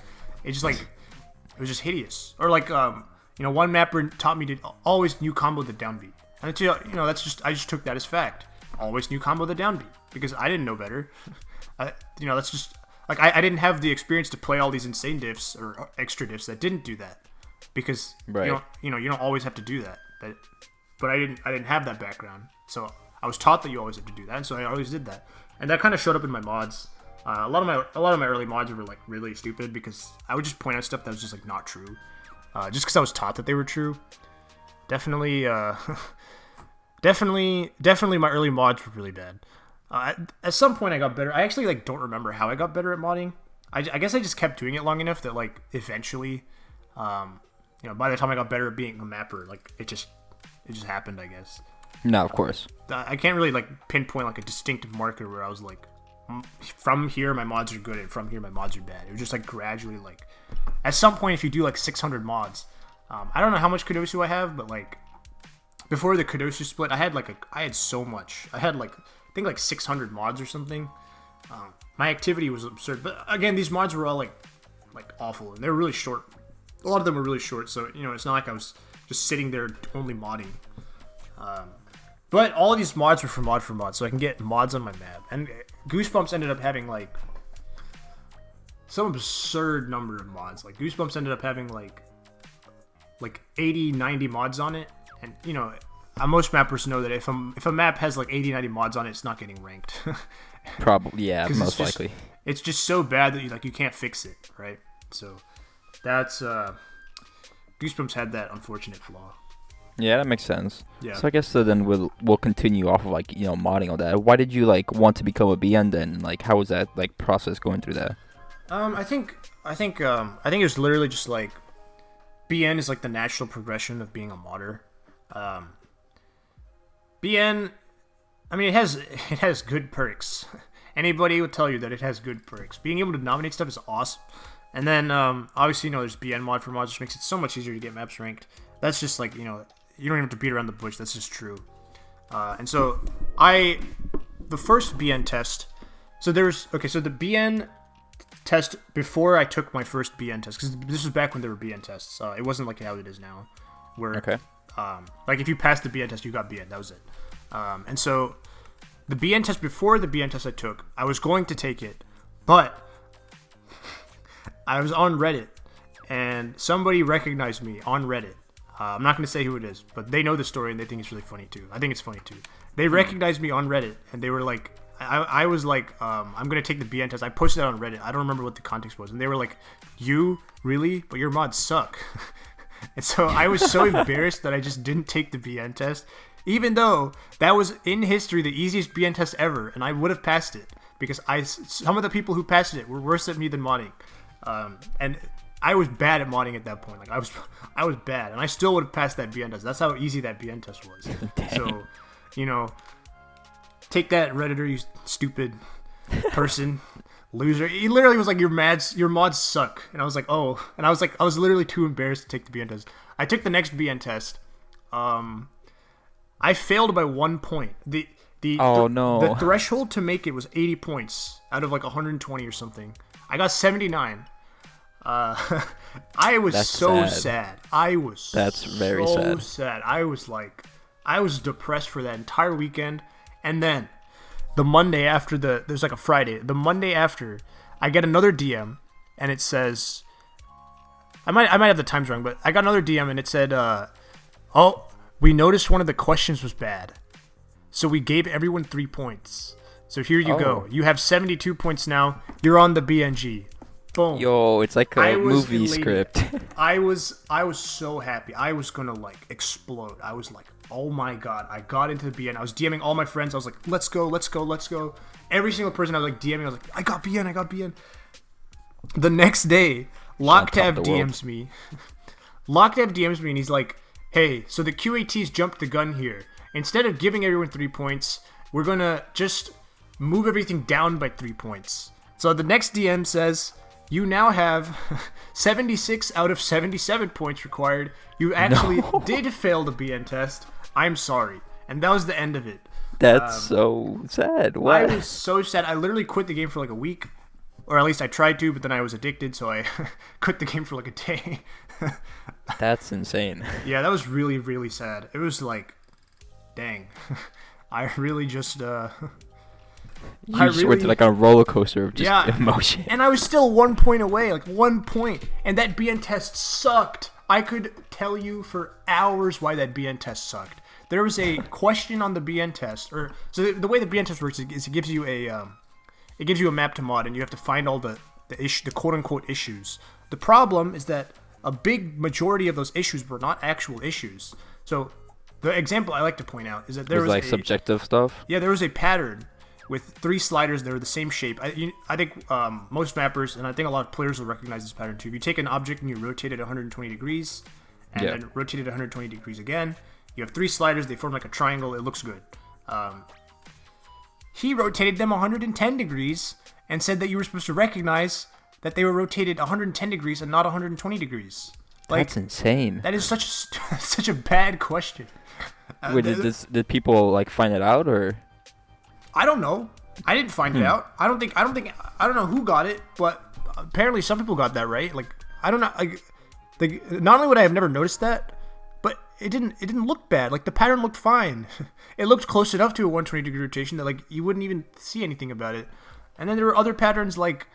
It just like, it was just hideous. Or like, you know, one mapper taught me to always new combo the downbeat, and it's, you know, that's just, I just took that as fact. Always new combo the downbeat because I didn't know better. You know, that's just like I didn't have the experience to play all these insane diffs or extra diffs that didn't do that because Right. you don't always have to do that. But I didn't have that background, so I was taught that you always have to do that, and so I always did that, and that kind of showed up in my mods. A lot of my early mods were like really stupid because I would just point out stuff that was just like not true, just because I was taught that they were true. Definitely, definitely, my early mods were really bad. At some point, I got better. I actually like don't remember how I got better at modding. I guess I just kept doing it long enough that like eventually, you know, by the time I got better at being a mapper, like it just happened, I guess. No, of course. I can't really like pinpoint like a distinctive marker where I was like, from here my mods are good and from here my mods are bad. It was just like gradually, like at some point if you do like 600 mods, I don't know how much Kadosu I have, but like before the Kadosu split, I had so much. I had like I think like 600 mods or something. My activity was absurd, but again, these mods were all like awful, and they were really short. A lot of them were really short, so you know, it's not like I was just sitting there only modding. But all of these mods were for mod, so I can get mods on my map. And Goosebumps ended up having like some absurd number of mods. Like Goosebumps ended up having like 80, 90 mods on it. And you know, most mappers know that if a map has like 80, 90 mods on it, it's not getting ranked. Probably, yeah, most likely. It's just so bad that you can't fix it, right? So that's Goosebumps had that unfortunate flaw. Yeah, that makes sense. Yeah. So I guess then we'll continue off of like, you know, modding all that. Why did you like want to become a BN then? Like, how was that like process going through that? I think it was literally just like BN is like the natural progression of being a modder. BN, I mean, it has good perks. Anybody would tell you that it has good perks. Being able to nominate stuff is awesome. And then obviously, you know, there's BN mod for mods, which makes it so much easier to get maps ranked. That's just like, you know, you don't even have to beat around the bush. That's just true. And so the first BN test So there's so the BN test before I took my first BN test, because this was back when there were BN tests. It wasn't like how it is now, where like if you passed the BN test, you got BN. That was it. And so the BN test before the BN test I took, I was going to take it, but I was on Reddit and somebody recognized me on Reddit. I'm not going to say who it is, but they know the story and they think it's really funny too. I think it's funny too. They recognized me on Reddit and they were like, I was like, I'm going to take the BN test. I posted that on Reddit. I don't remember what the context was. And they were like, you? Really? But your mods suck. And so I was so embarrassed that I just didn't take the BN test, even though that was in history the easiest BN test ever. And I would have passed it because some of the people who passed it were worse at me than modding. And I was bad at modding at that point. Like I was bad, and I still would have passed that BN test. That's how easy that BN test was. So, take that, Redditor, you stupid person, loser. He literally was like, your mods suck, and I was like, oh, and I was literally too embarrassed to take the BN test. I took the next BN test. I failed by 1 point. The threshold to make it was 80 points out of like 120 or something. I got 79. I was sad. That's very sad. I was depressed for that entire weekend. And then the Monday after there's like a Friday. The Monday after, I get another DM and it says, I might have the times wrong, but I got another DM and it said, oh, we noticed one of the questions was bad, so we gave everyone 3 points. So here you go. You have 72 points now. You're on the BNG. Boom. Yo, it's like a movie script. I was so happy. I was gonna like explode. I was like, oh my god. I got into the BN. I was DMing all my friends. I was like, let's go. Every single person I was like DMing, I was like, I got BN. The next day, Locktab DMs me. Locktab DMs me and he's like, hey, so the QATs jumped the gun here. Instead of giving everyone 3 points, we're gonna just move everything down by 3 points. So the next DM says, you now have 76 out of 77 points required. You actually did fail the BN test. I'm sorry. And that was the end of it. That's so sad. What? I was so sad. I literally quit the game for like a week. Or at least I tried to, but then I was addicted, so I quit the game for like a day. That's insane. Yeah, that was really, really sad. It was like, dang. I really just... You just went to like a roller coaster of just emotion. And I was still 1 point away, like 1 point. And that BN test sucked. I could tell you for hours why that BN test sucked. There was a question on the BN test, so the way the BN test works is it gives you a map to mod, and you have to find all the quote unquote issues. The problem is that a big majority of those issues were not actual issues. So the example I like to point out is that there was like subjective stuff. Yeah, there was a pattern with 3 sliders that were the same shape. I think most mappers, and I think a lot of players will recognize this pattern too. If you take an object and you rotate it 120 degrees, and then rotate it 120 degrees again, you have 3 sliders, they form like a triangle, it looks good. He rotated them 110 degrees and said that you were supposed to recognize that they were rotated 110 degrees and not 120 degrees. Like, that's insane. That is such a bad question. Wait, did people like find it out, or? I don't know. I didn't find it out. I don't know who got it, but apparently some people got that right. Like, I don't know. Like, not only would I have never noticed that, but it didn't look bad. Like, the pattern looked fine. It looked close enough to a 120 degree rotation that like you wouldn't even see anything about it. And then there were other patterns like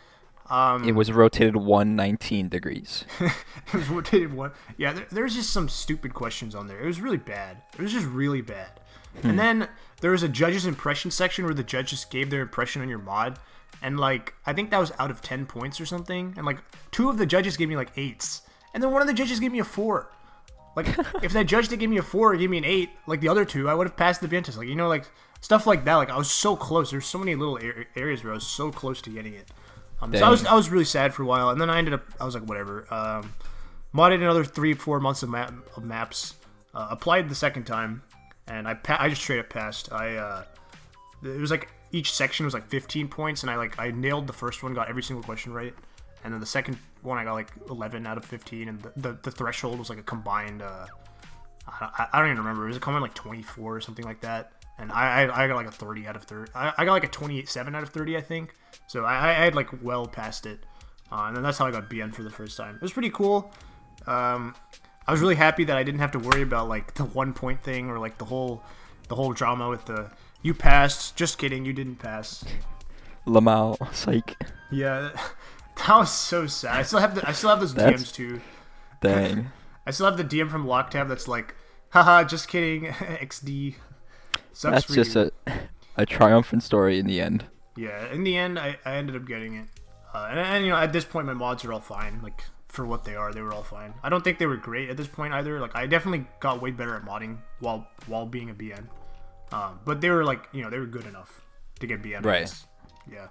it was rotated 119 degrees. It was rotated one. Yeah, there's just some stupid questions on there. It was really bad. It was just really bad. And then there was a judge's impression section where the judges gave their impression on your mod, and like I think that was out of 10 points or something, and like 2 of the judges gave me like 8s, and then one of the judges gave me a 4. Like, if that judge that gave me a 4 or gave me an 8, like the other 2, I would have passed the BN test. Like, like stuff like that. Like, I was so close. There's so many little areas where I was so close to getting it. So I was really sad for a while, and then I was like, whatever. Modded another 3-4 months of maps. Applied the second time. And I just straight up passed. It was like each section was like 15 points, and I nailed the first one, got every single question right, and then the second one I got like 11 out of 15, and the threshold was like a combined I don't even remember. It was a combined like 24 or something like that. and I got like a 30 out of 30. I got like a 28.7 out of 30, I think. So I had like well past it, and then that's how I got BN for the first time. It was pretty cool. I was really happy that I didn't have to worry about like the 1 point thing or like the whole drama with the you passed. Just kidding, you didn't pass. Lamau, psych. Yeah, that was so sad. I still have those DMs too. Dang. I still have the DM from Locktab that's like, haha, just kidding, XD. Sucks. That's just a triumphant story in the end. Yeah, in the end, I ended up getting it. And you know, at this point, my mods are all fine. Like, for what they are, they were all fine. I don't think they were great at this point either. Like, I definitely got way better at modding while being a BN. But they were like, you know, they were good enough to get BN. Right. Yeah.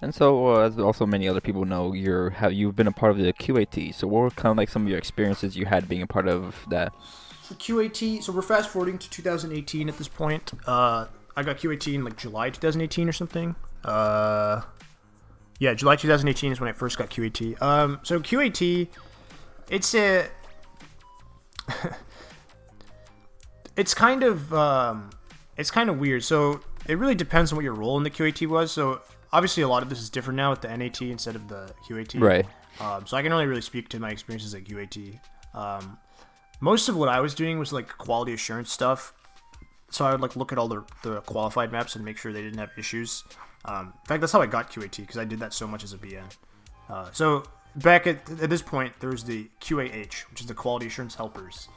And so, as also many other people know, you've been a part of the QAT. So, what were kind of like some of your experiences you had being a part of that? So QAT. So we're fast forwarding to 2018 at this point. I got QAT in like July 2018 or something. Yeah, July 2018 is when I first got QAT. So QAT, it's kind of weird. So it really depends on what your role in the QAT was. So obviously a lot of this is different now with the NAT instead of the QAT. Right. So I can only really speak to my experiences at QAT. Most of what I was doing was like quality assurance stuff. So I would like look at all the qualified maps and make sure they didn't have issues. In fact, that's how I got QAT, because I did that so much as a BN. So back at this point, there was the QAH, which is the quality assurance helpers.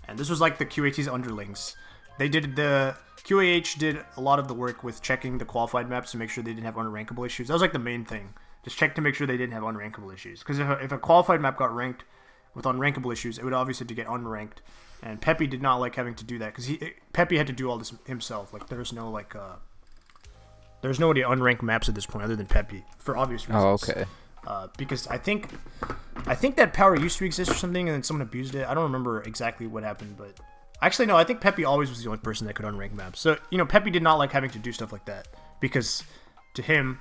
And this was like the QAT's underlings. The QAH did a lot of the work with checking the qualified maps to make sure they didn't have unrankable issues. That was like the main thing. Just check to make sure they didn't have unrankable issues. Because if a qualified map got ranked with unrankable issues, it would obviously have to get unranked. And Peppy did not like having to do that, because Peppy had to do all this himself. Like, there's no unranked maps at this point other than Peppy, for obvious reasons. Oh, okay. Because I think that power used to exist or something, and then someone abused it. I don't remember exactly what happened, but actually no, I think Peppy always was the only person that could unrank maps. So, you know, Peppy did not like having to do stuff like that, because to him,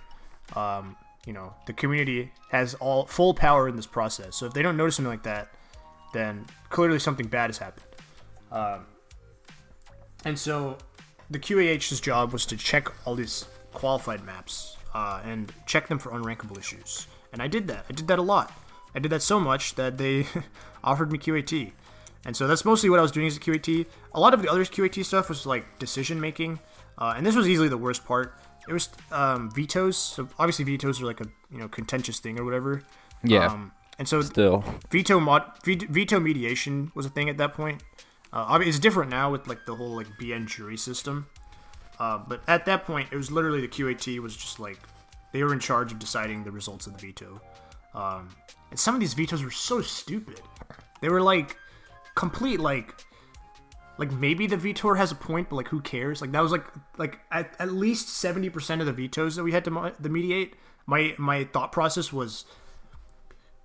you know, the community has all full power in this process. So if they don't notice something like that, then clearly something bad has happened. And so the QAH's job was to check all these qualified maps and check them for unrankable issues. And I did that. I did that a lot. I did that so much that they offered me QAT. And so that's mostly what I was doing as a QAT. A lot of the other QAT stuff was like decision making. And this was easily the worst part. It was vetoes. So obviously vetoes are like a, you know, contentious thing or whatever. Yeah. And so Still. veto mediation was a thing at that point. It's different now with like the whole like BN jury system. But at that point, it was literally the QAT was just like, they were in charge of deciding the results of the veto. And some of these vetoes were so stupid. They were like complete like maybe the vetoer has a point, but like who cares? Like that was like at least 70% of the vetoes that we had to mediate. My thought process was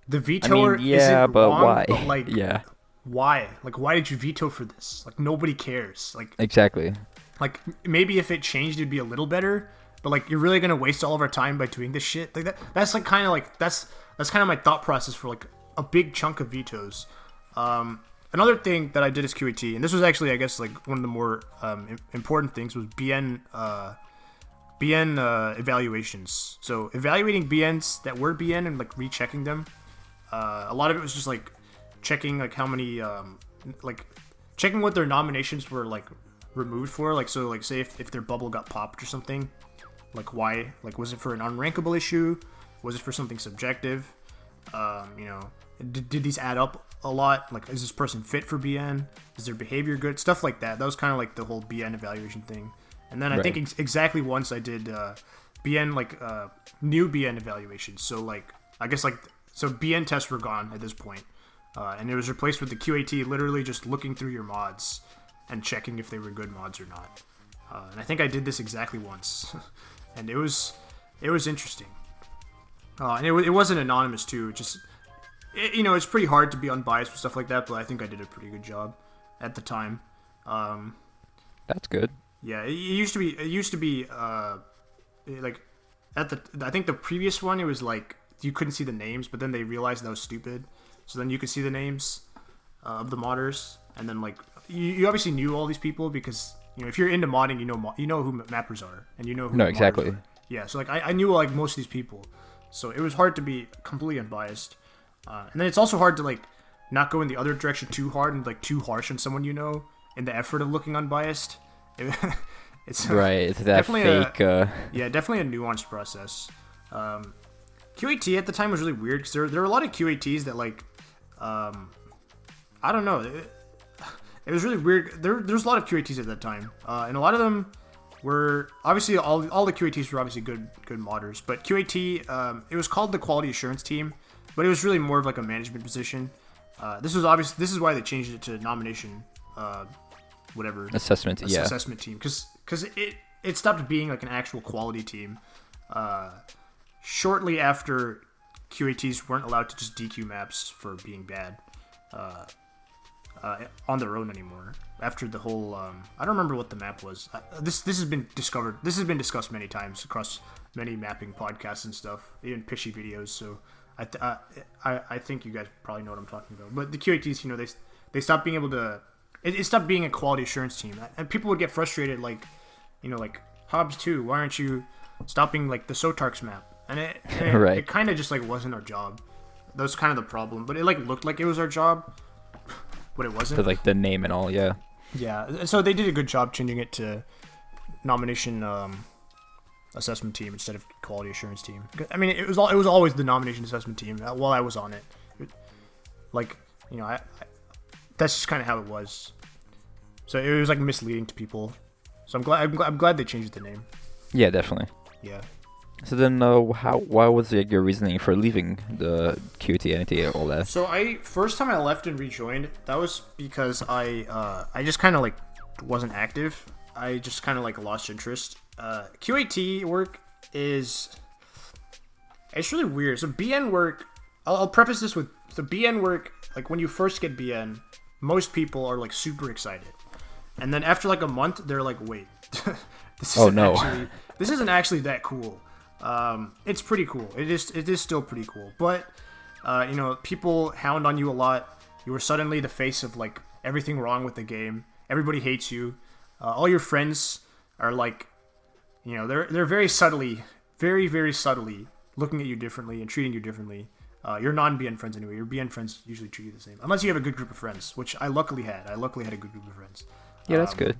the vetoer isn't but wrong, why? but like Yeah. Why? Like why did you veto for this? Like nobody cares. Like Exactly. like maybe if it changed it'd be a little better, but like you're really gonna waste all of our time by doing this shit? Like that's like kind of like that's kind of my thought process for like a big chunk of vetoes. Another thing that I did as QAT, and this was actually I guess like one of the more important things, was BN evaluations. So evaluating BNs that were BN and like rechecking them. A lot of it was just like checking like how many like checking what their nominations were like removed for. Like so like say if their bubble got popped or something, like why? Like was it for an unrankable issue? Was it for something subjective? You know, did these add up a lot? Like is this person fit for BN? Is their behavior good? Stuff like that. That was kind of like the whole BN evaluation thing. And then I think exactly once I did BN like new BN evaluations. So like I guess like so BN tests were gone at this point. And it was replaced with the QAT literally just looking through your mods and checking if they were good mods or not. And I think I did this exactly once. And it was interesting. And it wasn't anonymous too. You know, it's pretty hard to be unbiased with stuff like that, but I think I did a pretty good job at the time. That's good. Yeah, it used to be like I think the previous one, it was like you couldn't see the names, but then they realized that was stupid. So then you could see the names of the modders, and then like you obviously knew all these people because if you're into modding, you know who mappers are, and you know who No, modders exactly. are. Yeah, so like I knew like most of these people, so it was hard to be completely unbiased, and then it's also hard to like not go in the other direction too hard and like too harsh on someone in the effort of looking unbiased. It's Right, it's that fake. Yeah, definitely a nuanced process. QAT at the time was really weird because there were a lot of QATs that like, I don't know, it was really weird. There's a lot of QATs at that time, and a lot of them were obviously all the QATs were obviously good modders, but QAT it was called the quality assurance team, but it was really more of like a management position. This is why they changed it to nomination, Assessment team, because it stopped being like an actual quality team shortly after QATs weren't allowed to just DQ maps for being bad on their own anymore. After the whole I don't remember what the map was. This has been discussed many times across many mapping podcasts and stuff, even Pishy videos. So I think you guys probably know what I'm talking about. But the QATs, they stopped being able to. It stopped being a quality assurance team, and people would get frustrated, like Hobbes2, why aren't you stopping like the Sotarks map? And Right. It kind of just like wasn't our job. That was kind of the problem. But it like looked like it was our job, but it wasn't. Like the name and all, yeah. Yeah, so they did a good job changing it to nomination assessment team instead of quality assurance team. I mean, it was always the nomination assessment team while I was on it. That's just kind of how it was. So it was like misleading to people. So I'm glad they changed the name. Yeah, definitely. Yeah. So then, why was your reasoning for leaving the QT, NT, all that? So first time I left and rejoined, that was because I just kind of like wasn't active. I just kind of like lost interest. QAT work it's really weird. So BN work, I'll preface this with the BN work. Like when you first get BN, most people are like super excited, and then after like a month, they're like, wait, this isn't actually that cool. It's pretty cool. It is still pretty cool. But, people hound on you a lot. You were suddenly the face of, like, everything wrong with the game. Everybody hates you. All your friends are, like, they're very subtly, very, very subtly looking at you differently and treating you differently. Your non-BN friends, anyway. Your BN friends usually treat you the same. Unless you have a good group of friends, which I luckily had. I luckily had a good group of friends. Yeah, that's good.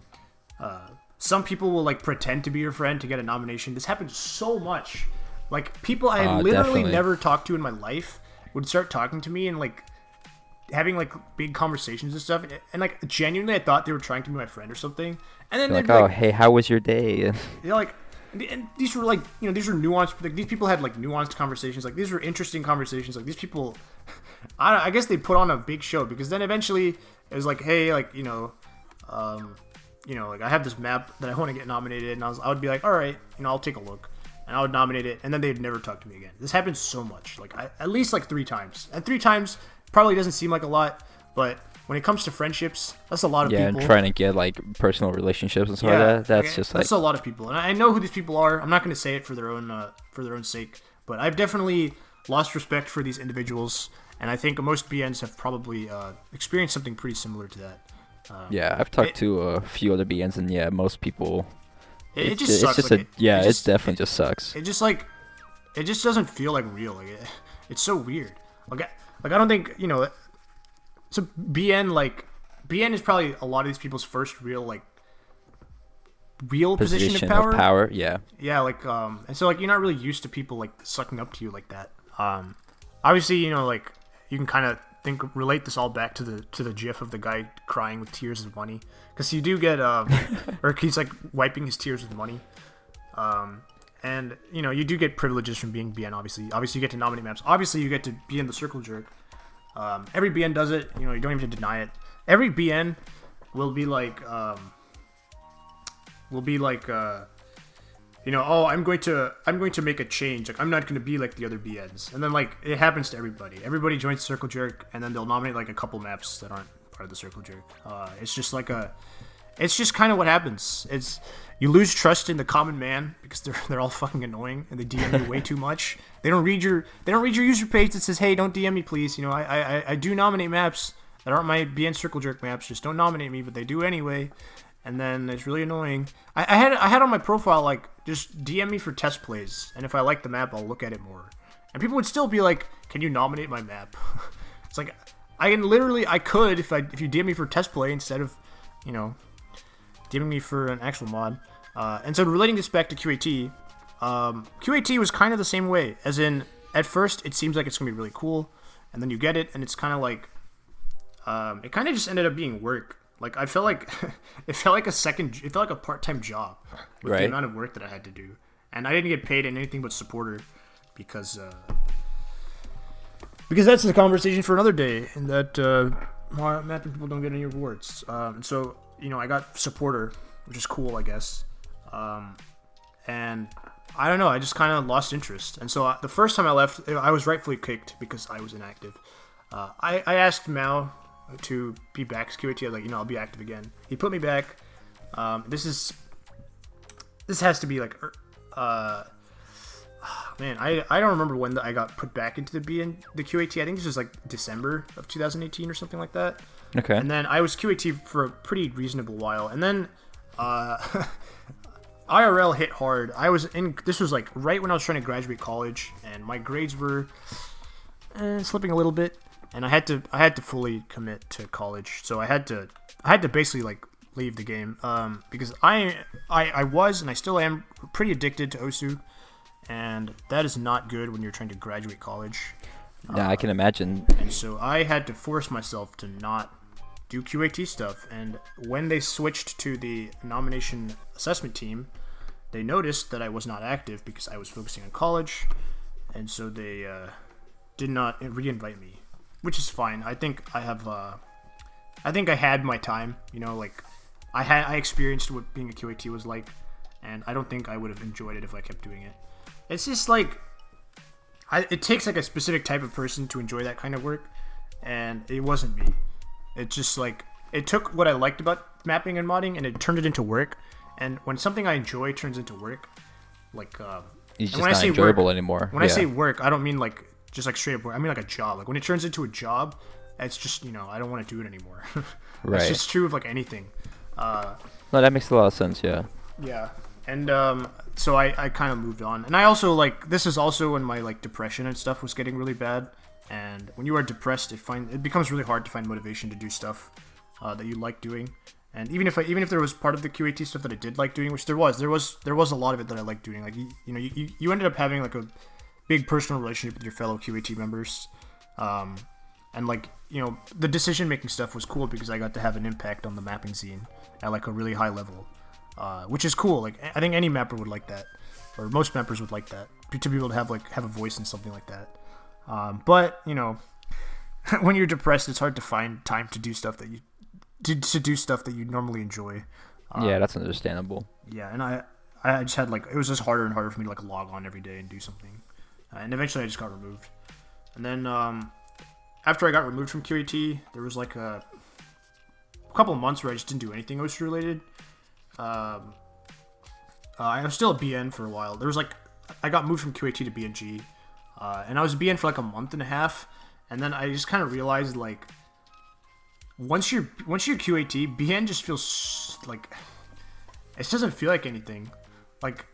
Some people will like pretend to be your friend to get a nomination. This happens so much. Like people I had literally definitely never talked to in my life would start talking to me and like having like big conversations and stuff. And like genuinely, I thought they were trying to be my friend or something. And then like, oh, hey, how was your day? Like, and these were like, these were nuanced. Like these people had like nuanced conversations. Like these were interesting conversations. Like these people, I guess they put on a big show because then eventually it was like, hey, like like I have this map that I want to get nominated, and I would be like, all right, I'll take a look, and I would nominate it, and then they'd never talk to me again. This happens so much, like at least like 3 times, and 3 times probably doesn't seem like a lot, but when it comes to friendships, that's a lot of people. Yeah, and trying to get like personal relationships and stuff like that. That's a lot of people, and I know who these people are. I'm not going to say it for their own sake, but I've definitely lost respect for these individuals, and I think most BNs have probably experienced something pretty similar to that. Yeah, I've talked to a few other BNs, and yeah, most people. It just sucks. It definitely just sucks. It just doesn't feel like real. Like it's so weird. Like I don't think So BN is probably a lot of these people's first real position of power. Yeah. Yeah, and so you're not really used to people like sucking up to you like that. Obviously, you can kind of relate this all back to the gif of the guy crying with tears of money, because you do get or he's like wiping his tears with money, and you do get privileges from being BN. Obviously you get to nominate maps. Obviously you get to be in the circle jerk. Every BN does it. You don't even have to deny it. Every BN will be like oh, I'm going to make a change. Like I'm not going to be like the other BNs. And then it happens to everybody. Everybody joins Circle Jerk, and then they'll nominate like a couple maps that aren't part of the Circle Jerk. It's just kind of what happens. You lose trust in the common man because they're all fucking annoying and they DM you way too much. They don't read your user page that says, hey, don't DM me, please. I do nominate maps that aren't my BN Circle Jerk maps. Just don't nominate me, but they do anyway. and then it's really annoying. I had on my profile like just DM me for test plays, and if I like the map, I'll look at it more. And people would still be like, "Can you nominate my map?" It's like I could if you DM me for test play instead of, DMing me for an actual mod. And so relating this back to QAT, QAT was kind of the same way. As in, at first it seems like it's gonna be really cool, and then you get it, and it's kind of like, it kind of just ended up being work. Like I felt like it felt like a part-time job with the amount of work that I had to do, and I didn't get paid in anything but supporter because that's the conversation for another day, and that mapping people don't get any rewards. And so I got supporter, which is cool, I guess. And I don't know, I just kind of lost interest, and so the first time I left, I was rightfully kicked because I was inactive. I asked Mao to be back as QAT. I was like, I'll be active again. He put me back. This has to be like, man, I don't remember when I got put back into the QAT. I think this was like December of 2018 or something like that. Okay. And then I was QAT for a pretty reasonable while, and then IRL hit hard. This was like right when I was trying to graduate college, and my grades were slipping a little bit, and I had to fully commit to college. So I had to basically like leave the game because I was, and I still am, pretty addicted to Osu, and that is not good when you're trying to graduate college. Yeah, I can imagine. And so I had to force myself to not do QAT stuff, and when they switched to the nomination assessment team, they noticed that I was not active because I was focusing on college, and so they did not re-invite me, which is fine. I think I had my time, like I experienced what being a QAT was like, and I don't think I would have enjoyed it if I kept doing it. It's just like it takes like a specific type of person to enjoy that kind of work, and it wasn't me. It's just like, it took what I liked about mapping and modding, and it turned it into work. And when something I enjoy turns into work, like it's just not enjoyable anymore. When I say work, I don't mean like just like straight up work. I mean like a job. Like when it turns into a job, it's just I don't want to do it anymore. Right. It's just true of like anything. No, that makes a lot of sense. Yeah. Yeah. And so I kind of moved on. And I also this is also when my like depression and stuff was getting really bad. And when you are depressed, it becomes really hard to find motivation to do stuff that you like doing. And even if there was part of the QAT stuff that I did like doing, which there was a lot of it that I liked doing. Like you ended up having like a big personal relationship with your fellow QAT members, and like the decision making stuff was cool because I got to have an impact on the mapping scene at like a really high level, which is cool. Like I think any mapper would like that, or most mappers would like that, to be able to have a voice in something like that. But when you're depressed, it's hard to find time to do stuff that you normally enjoy. Yeah, that's understandable. Yeah, and I just had it was just harder and harder for me to like log on every day and do something, and eventually I just got removed. And then after I got removed from QAT, there was like a couple of months where I just didn't do anything OSU related. I was still a BN for a while. There was I got moved from QAT to BNG. And I was BN for like a month and a half, and then I just kind of realized once you're QAT, BN just feels like it doesn't feel like anything. Like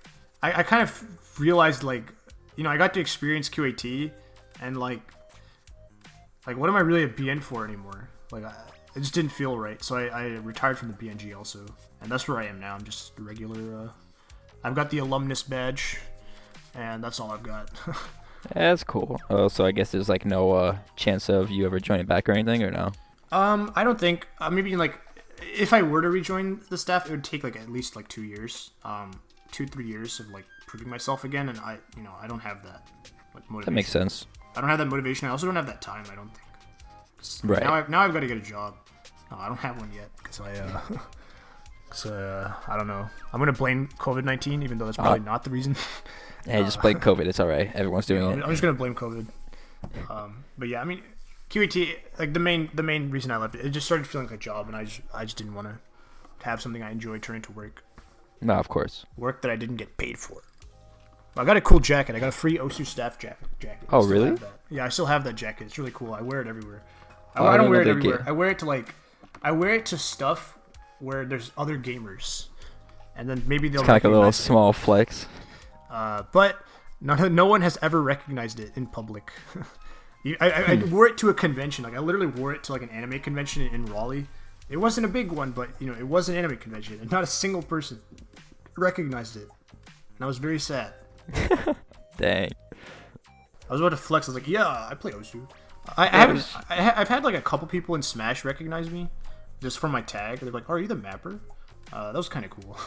I kind of realized I got to experience QAT, and like what am I really a BN for anymore? It just didn't feel right, so I retired from the BNG also, and that's where I am now. I'm just a regular. I've got the alumnus badge, and that's all I've got. Yeah, that's cool. Oh, so I guess there's no chance of you ever joining back or anything, or no? I don't think. Maybe if I were to rejoin the staff, it would take at least 2 years, 2-3 years of proving myself again, and I don't have that motivation. That makes sense. I don't have that motivation. I also don't have that time. I don't think. Right. Now I've got to get a job. No, I don't have one yet because I don't know. I'm gonna blame COVID-19, even though that's probably not the reason. Hey, just blame COVID. It's all right. Everyone's doing it. I'm just gonna blame COVID. But yeah, I mean, QAT, the main reason I left it just started feeling like a job, and I just didn't want to have something I enjoy turn into work. No, of course. Work that I didn't get paid for. I got a cool jacket. I got a free Osu staff jacket. Oh, really? Yeah, I still have that jacket. It's really cool. I wear it everywhere. I don't wear it everywhere. I wear it to stuff where there's other gamers, and then maybe they'll It's kind of like a little recognize it. small flex. But no one has ever recognized it in public. I wore it to a convention. Like I literally wore it to like an anime convention in Raleigh. It wasn't a big one, but it was an anime convention, and not a single person recognized it. And I was very sad. Dang. I was about to flex. I was like, "Yeah, I play Osu." I've had like a couple people in Smash recognize me just from my tag. They're like, "Oh, are you the mapper?" That was kind of cool.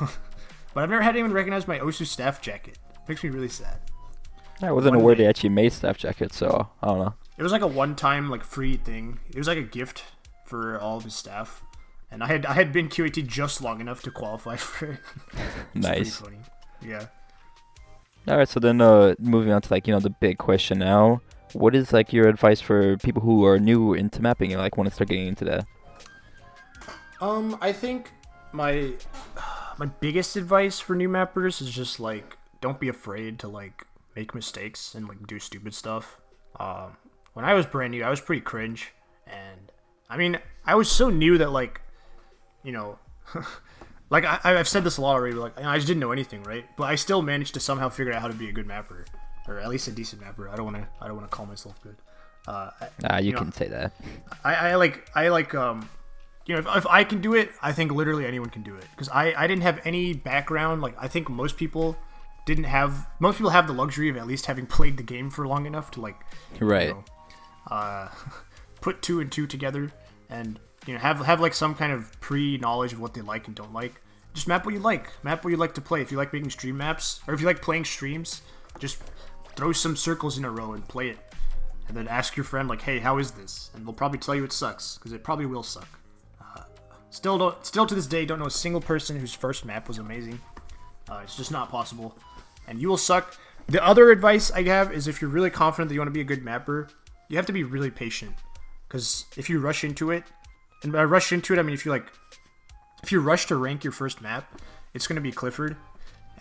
But I've never had anyone recognize my Osu staff jacket. Makes me really sad. I wasn't aware they actually made staff jackets, so I don't know. It was like a one-time like free thing. It was like a gift for all of his staff, and I had been QAT just long enough to qualify for it. Nice. Pretty funny. Yeah. All right, so then moving on to like the big question now. What is like your advice for people who are new into mapping and like want to start getting into that? I think my biggest advice for new mappers is just like don't be afraid to like make mistakes and like do stupid stuff. When I was brand new, I was pretty cringe, and I mean I was so new that like like I've said this a lot already, but like I just didn't know anything, right? But I still managed to somehow figure out how to be a good mapper, or at least a decent mapper. I don't want to call myself good. You can say that. If I can do it, I think literally anyone can do it. Because I didn't have any background. Like, I think most people have the luxury of at least having played the game for long enough to, like, right. Put two and two together and, have like, some kind of pre-knowledge of what they like and don't like. Just map what you like. Map what you like to play. If you like making stream maps, or if you like playing streams, just throw some circles in a row and play it. And then ask your friend, like, hey, how is this? And they'll probably tell you it sucks, because it probably will suck. Still to this day, don't know a single person whose first map was amazing. It's just not possible. And you will suck. The other advice I have is if you're really confident that you want to be a good mapper, you have to be really patient. Because if you rush into it, and by rush into it, I mean if you rush to rank your first map, it's going to be Clifford,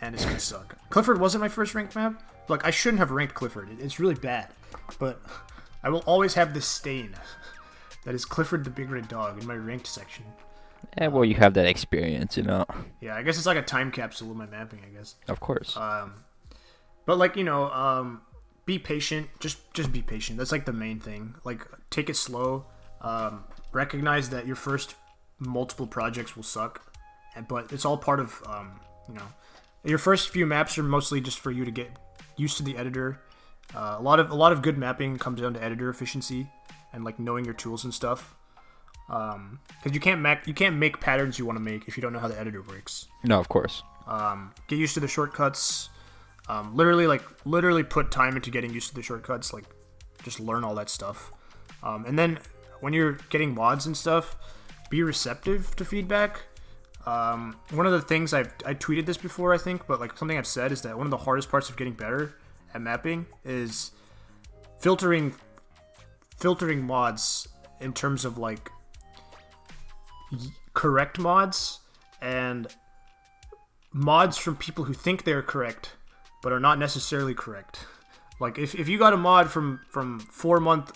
and it's going to suck. Clifford wasn't my first ranked map. Like, I shouldn't have ranked Clifford. It's really bad. But I will always have this stain that is Clifford the Big Red Dog in my ranked section. Yeah, well, you have that experience, Yeah, I guess it's like a time capsule of my mapping, I guess. Of course. But like, be patient. Just be patient. That's like the main thing. Like, take it slow. Recognize that your first multiple projects will suck, but it's all part of, your first few maps are mostly just for you to get used to the editor. A lot of good mapping comes down to editor efficiency and like knowing your tools and stuff. Because you can't make patterns you want to make if you don't know how the editor works. No, of course. Get used to the shortcuts. Literally put time into getting used to the shortcuts. Like, just learn all that stuff. And then when you're getting mods and stuff, be receptive to feedback. One of the things I tweeted this before, I think, but like something I've said is that one of the hardest parts of getting better at mapping is filtering mods in terms of like correct mods and mods from people who think they're correct but are not necessarily correct. Like if you got a mod from 4 month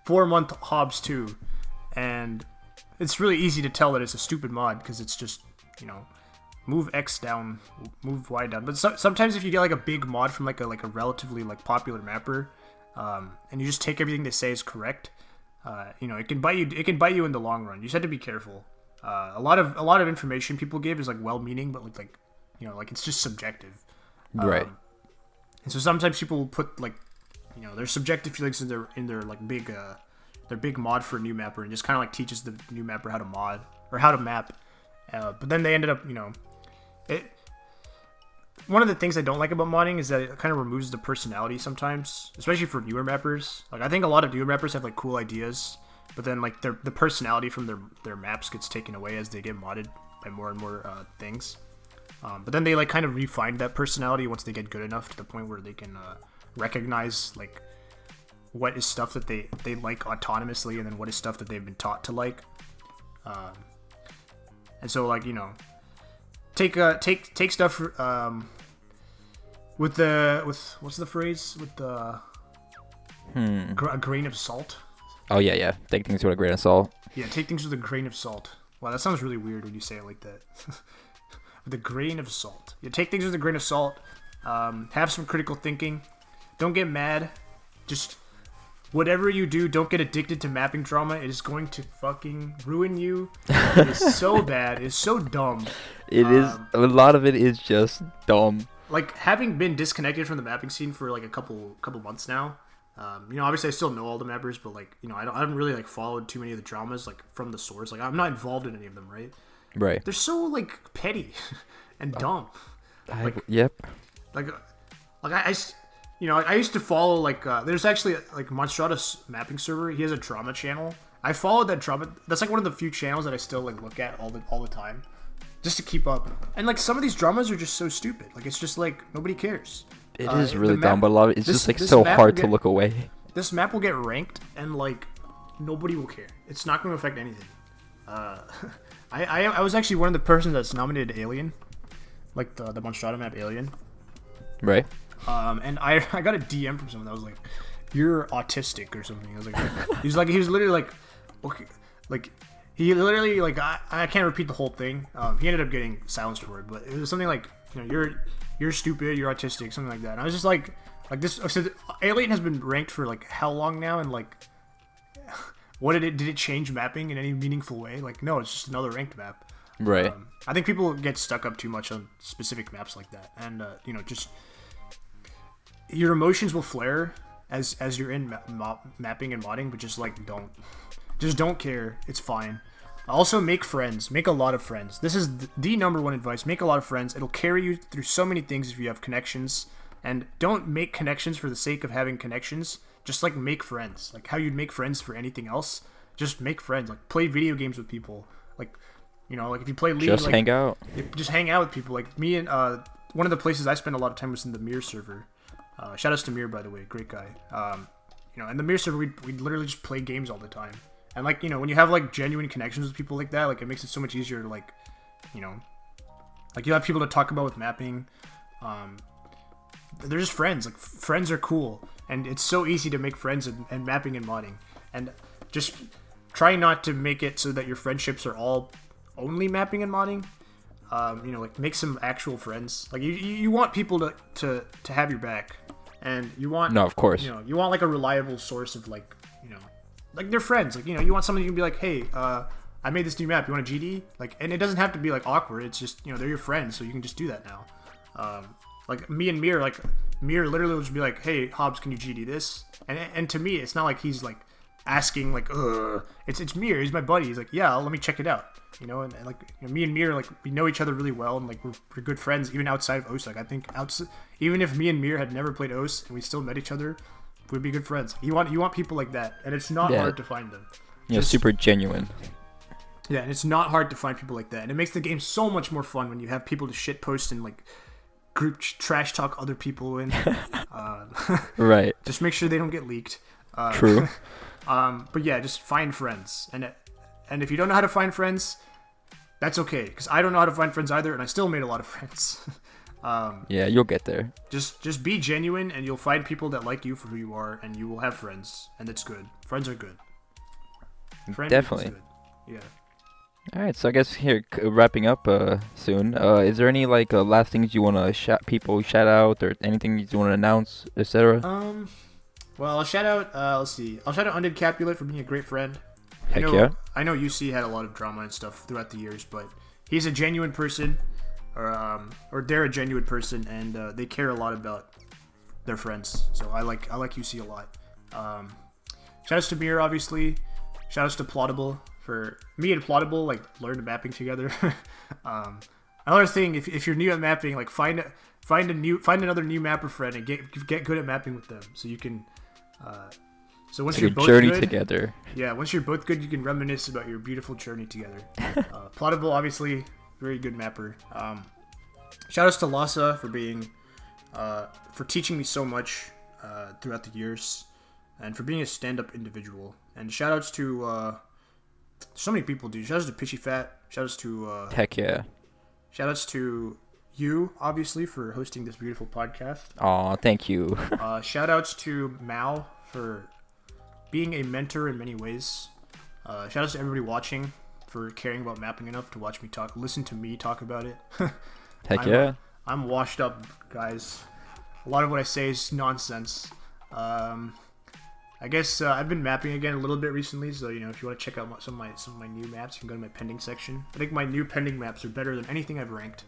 Hobbes2, and it's really easy to tell that it's a stupid mod because it's just, move X down, move Y down. But sometimes if you get like a big mod from like a relatively like popular mapper, and you just take everything they say as correct, it can bite you in the long run. You just have to be careful. A lot of information people give is like well-meaning, but like it's just subjective. Right. And so sometimes people will put like, their subjective feelings in their like big mod for a new mapper, and just kind of like teaches the new mapper how to mod or how to map. But then they ended up, one of the things I don't like about modding is that it kind of removes the personality sometimes, especially for newer mappers. Like, I think a lot of newer mappers have like cool ideas, but then like the personality from their maps gets taken away as they get modded by more and more things. But then they like kind of refine that personality once they get good enough to the point where they can recognize like what is stuff that they like autonomously, and then what is stuff that they've been taught to like. And so like, take stuff with what's the phrase, with the a grain of salt. Oh yeah. Take things with a grain of salt. Yeah, take things with a grain of salt. Wow, that sounds really weird when you say it like that. With a grain of salt. You take things with a grain of salt. Have some critical thinking. Don't get mad. Just whatever you do, don't get addicted to mapping drama. It is going to fucking ruin you. It is so bad. It's so dumb. It is. A lot of it is just dumb. Like, having been disconnected from the mapping scene for like a couple months now, obviously I still know all the mappers, but like, I haven't really like followed too many of the dramas like from the source. Like, I'm not involved in any of them, right? Right. They're so like petty and dumb. Yep. I used to follow like there's actually like Monstrata's mapping server. He has a drama channel. I followed that drama. That's like one of the few channels that I still like look at all the time, just to keep up. And like some of these dramas are just so stupid. Like it's just like nobody cares. It is really dumb, but a lot of it's just like so hard to look away. This map will get ranked, and like nobody will care. It's not going to affect anything. I was actually one of the persons that's nominated Alien, like the Monstrata map Alien. Right. And I got a DM from someone that was like, "You're autistic" or something. I was like, he was literally like, okay, like he literally like I can't repeat the whole thing. He ended up getting silenced for it, but it was something like, you're stupid, you're autistic, something like that. And I was just like this. So Alien has been ranked for like how long now, and like, what did it change mapping in any meaningful way? Like, no, it's just another ranked map. Right. I think people get stuck up too much on specific maps like that, and just your emotions will flare as you're in mapping and modding, but just like don't care. It's fine. Also, make friends. Make a lot of friends. This is the number one advice. Make a lot of friends. It'll carry you through so many things if you have connections. And don't make connections for the sake of having connections. Just like make friends. Like how you'd make friends for anything else. Just make friends. Like play video games with people. Like, like if you play League, just hang out. Just hang out with people. Like me and one of the places I spent a lot of time was in the Mirror server. Shout outs to Mir, by the way, great guy. And the Mir server, we'd literally just play games all the time. And like, when you have like genuine connections with people like that, like it makes it so much easier to like, like you have people to talk about with mapping. They're just friends. Like friends are cool, and it's so easy to make friends and mapping and modding. And just try not to make it so that your friendships are all only mapping and modding. Like make some actual friends. Like you want people to have your back, and you want of course. You want like a reliable source of like like they're friends. Like you want somebody you can be like, hey, I made this new map. You want a GD? Like, and it doesn't have to be like awkward. It's just they're your friends, so you can just do that now. Like me and Mir, like Mir literally would just be like, hey, Hobbes, can you GD this? And to me, it's not like he's like asking like, it's Mir. He's my buddy. He's like, yeah, let me check it out. And like me and Mir, like we know each other really well, and like we're good friends even outside of OS. Like I think even if me and Mir had never played OS and we still met each other, we'd be good friends. You want people like that, and it's not hard to find them. Super genuine. Yeah, and it's not hard to find people like that, and it makes the game so much more fun when you have people to shit post and like group trash talk other people in. Right. Just make sure they don't get leaked. True. But yeah, just find friends, and if you don't know how to find friends, that's okay, because I don't know how to find friends either, and I still made a lot of friends. Yeah, you'll get there. Just be genuine, and you'll find people that like you for who you are, and you will have friends, and that's good. Friends are good. Definitely. Good. Yeah. All right, so I guess here wrapping up soon. Is there any like last things you want to shout out, or anything you want to announce, etc.? Well, I'll shout out. Let's see. I'll shout out Undead Capulet for being a great friend. Heck yeah. I know UC had a lot of drama and stuff throughout the years, but he's a genuine person, or they're a genuine person, and they care a lot about their friends. So I like UC a lot. Shout outs to Mir, obviously. Shout outs to Plottable. For me and Plottable, like learned mapping together. Another thing, if you're new at mapping, like find another new mapper friend and get good at mapping with them, so you can. So once you're both journey good, together. Yeah, once you're both good, you can reminisce about your beautiful journey together. Plottable, obviously, very good mapper. Shout outs to Lhasa for being, for teaching me so much throughout the years, and for being a stand-up individual. And shout outs to so many people, dude. Shout outs to Pitchy Fat. Shout outs to heck yeah. Shout outs to you, obviously, for hosting this beautiful podcast. Aw, thank you. Shout outs to Mao for being a mentor in many ways. Shout outs to everybody watching for caring about mapping enough to listen to me talk about it. Heck yeah. I'm washed up, guys. A lot of what I say is nonsense. I guess I've been mapping again a little bit recently, so if you want to check out some of my new maps, you can go to my pending section. I think my new pending maps are better than anything I've ranked.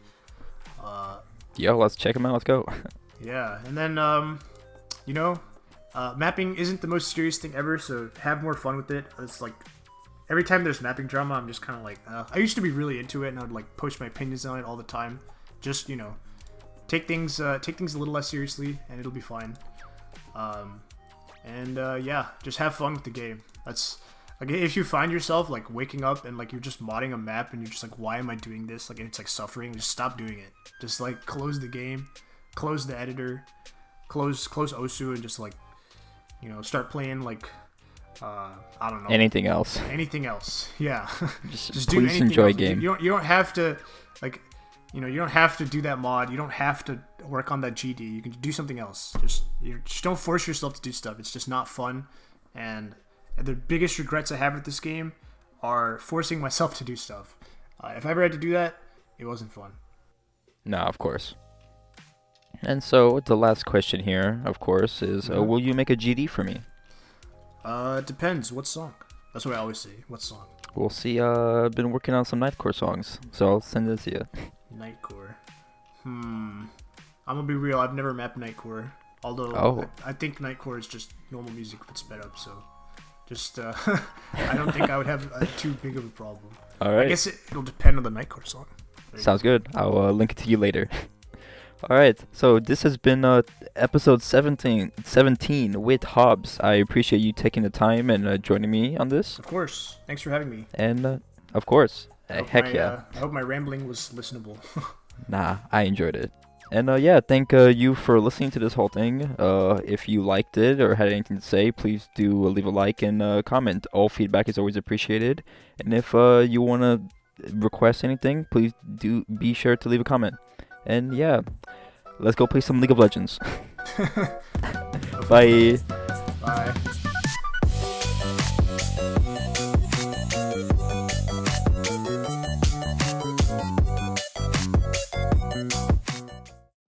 Yo, let's check them out. Let's go. Yeah, and then mapping isn't the most serious thing ever, so have more fun with it. It's like every time there's mapping drama, I'm just kind of like, I used to be really into it, and I would like post my opinions on it all the time. Just take things a little less seriously, and it'll be fine. Yeah, just have fun with the game. That's like, if you find yourself like waking up and like you're just modding a map and you're just like, why am I doing this? Like, it's like suffering. Just stop doing it. Just like close the game, close the editor, close Osu, and just like start playing like I don't know, Anything else. Anything else. Yeah. Just do please anything enjoy else. game. You don't have to like. You don't have to do that mod. You don't have to work on that GD. You can do something else. Just don't force yourself to do stuff. It's just not fun. And the biggest regrets I have with this game are forcing myself to do stuff. If I ever had to do that, it wasn't fun. No, of course. And so the last question here, of course, is will you make a GD for me? It depends. What song? That's what I always say. What song? We'll see. I've been working on some Nightcore songs, so I'll send it to you. Nightcore. I'm gonna be real. I've never mapped Nightcore. Although I think Nightcore is just normal music but sped up. So just I don't think I would have too big of a problem. All right. I guess it'll depend on the Nightcore song. Sounds good. I'll link it to you later. All right. So this has been episode 17 with Hobbes. I appreciate you taking the time and joining me on this. Of course. Thanks for having me. And of course. Heck yeah. I hope my rambling was listenable. Nah, I enjoyed it. And thank you for listening to this whole thing. If you liked it or had anything to say, please do leave a like and comment. All feedback is always appreciated. And if you want to request anything, please do be sure to leave a comment. And yeah, let's go play some League of Legends. Bye.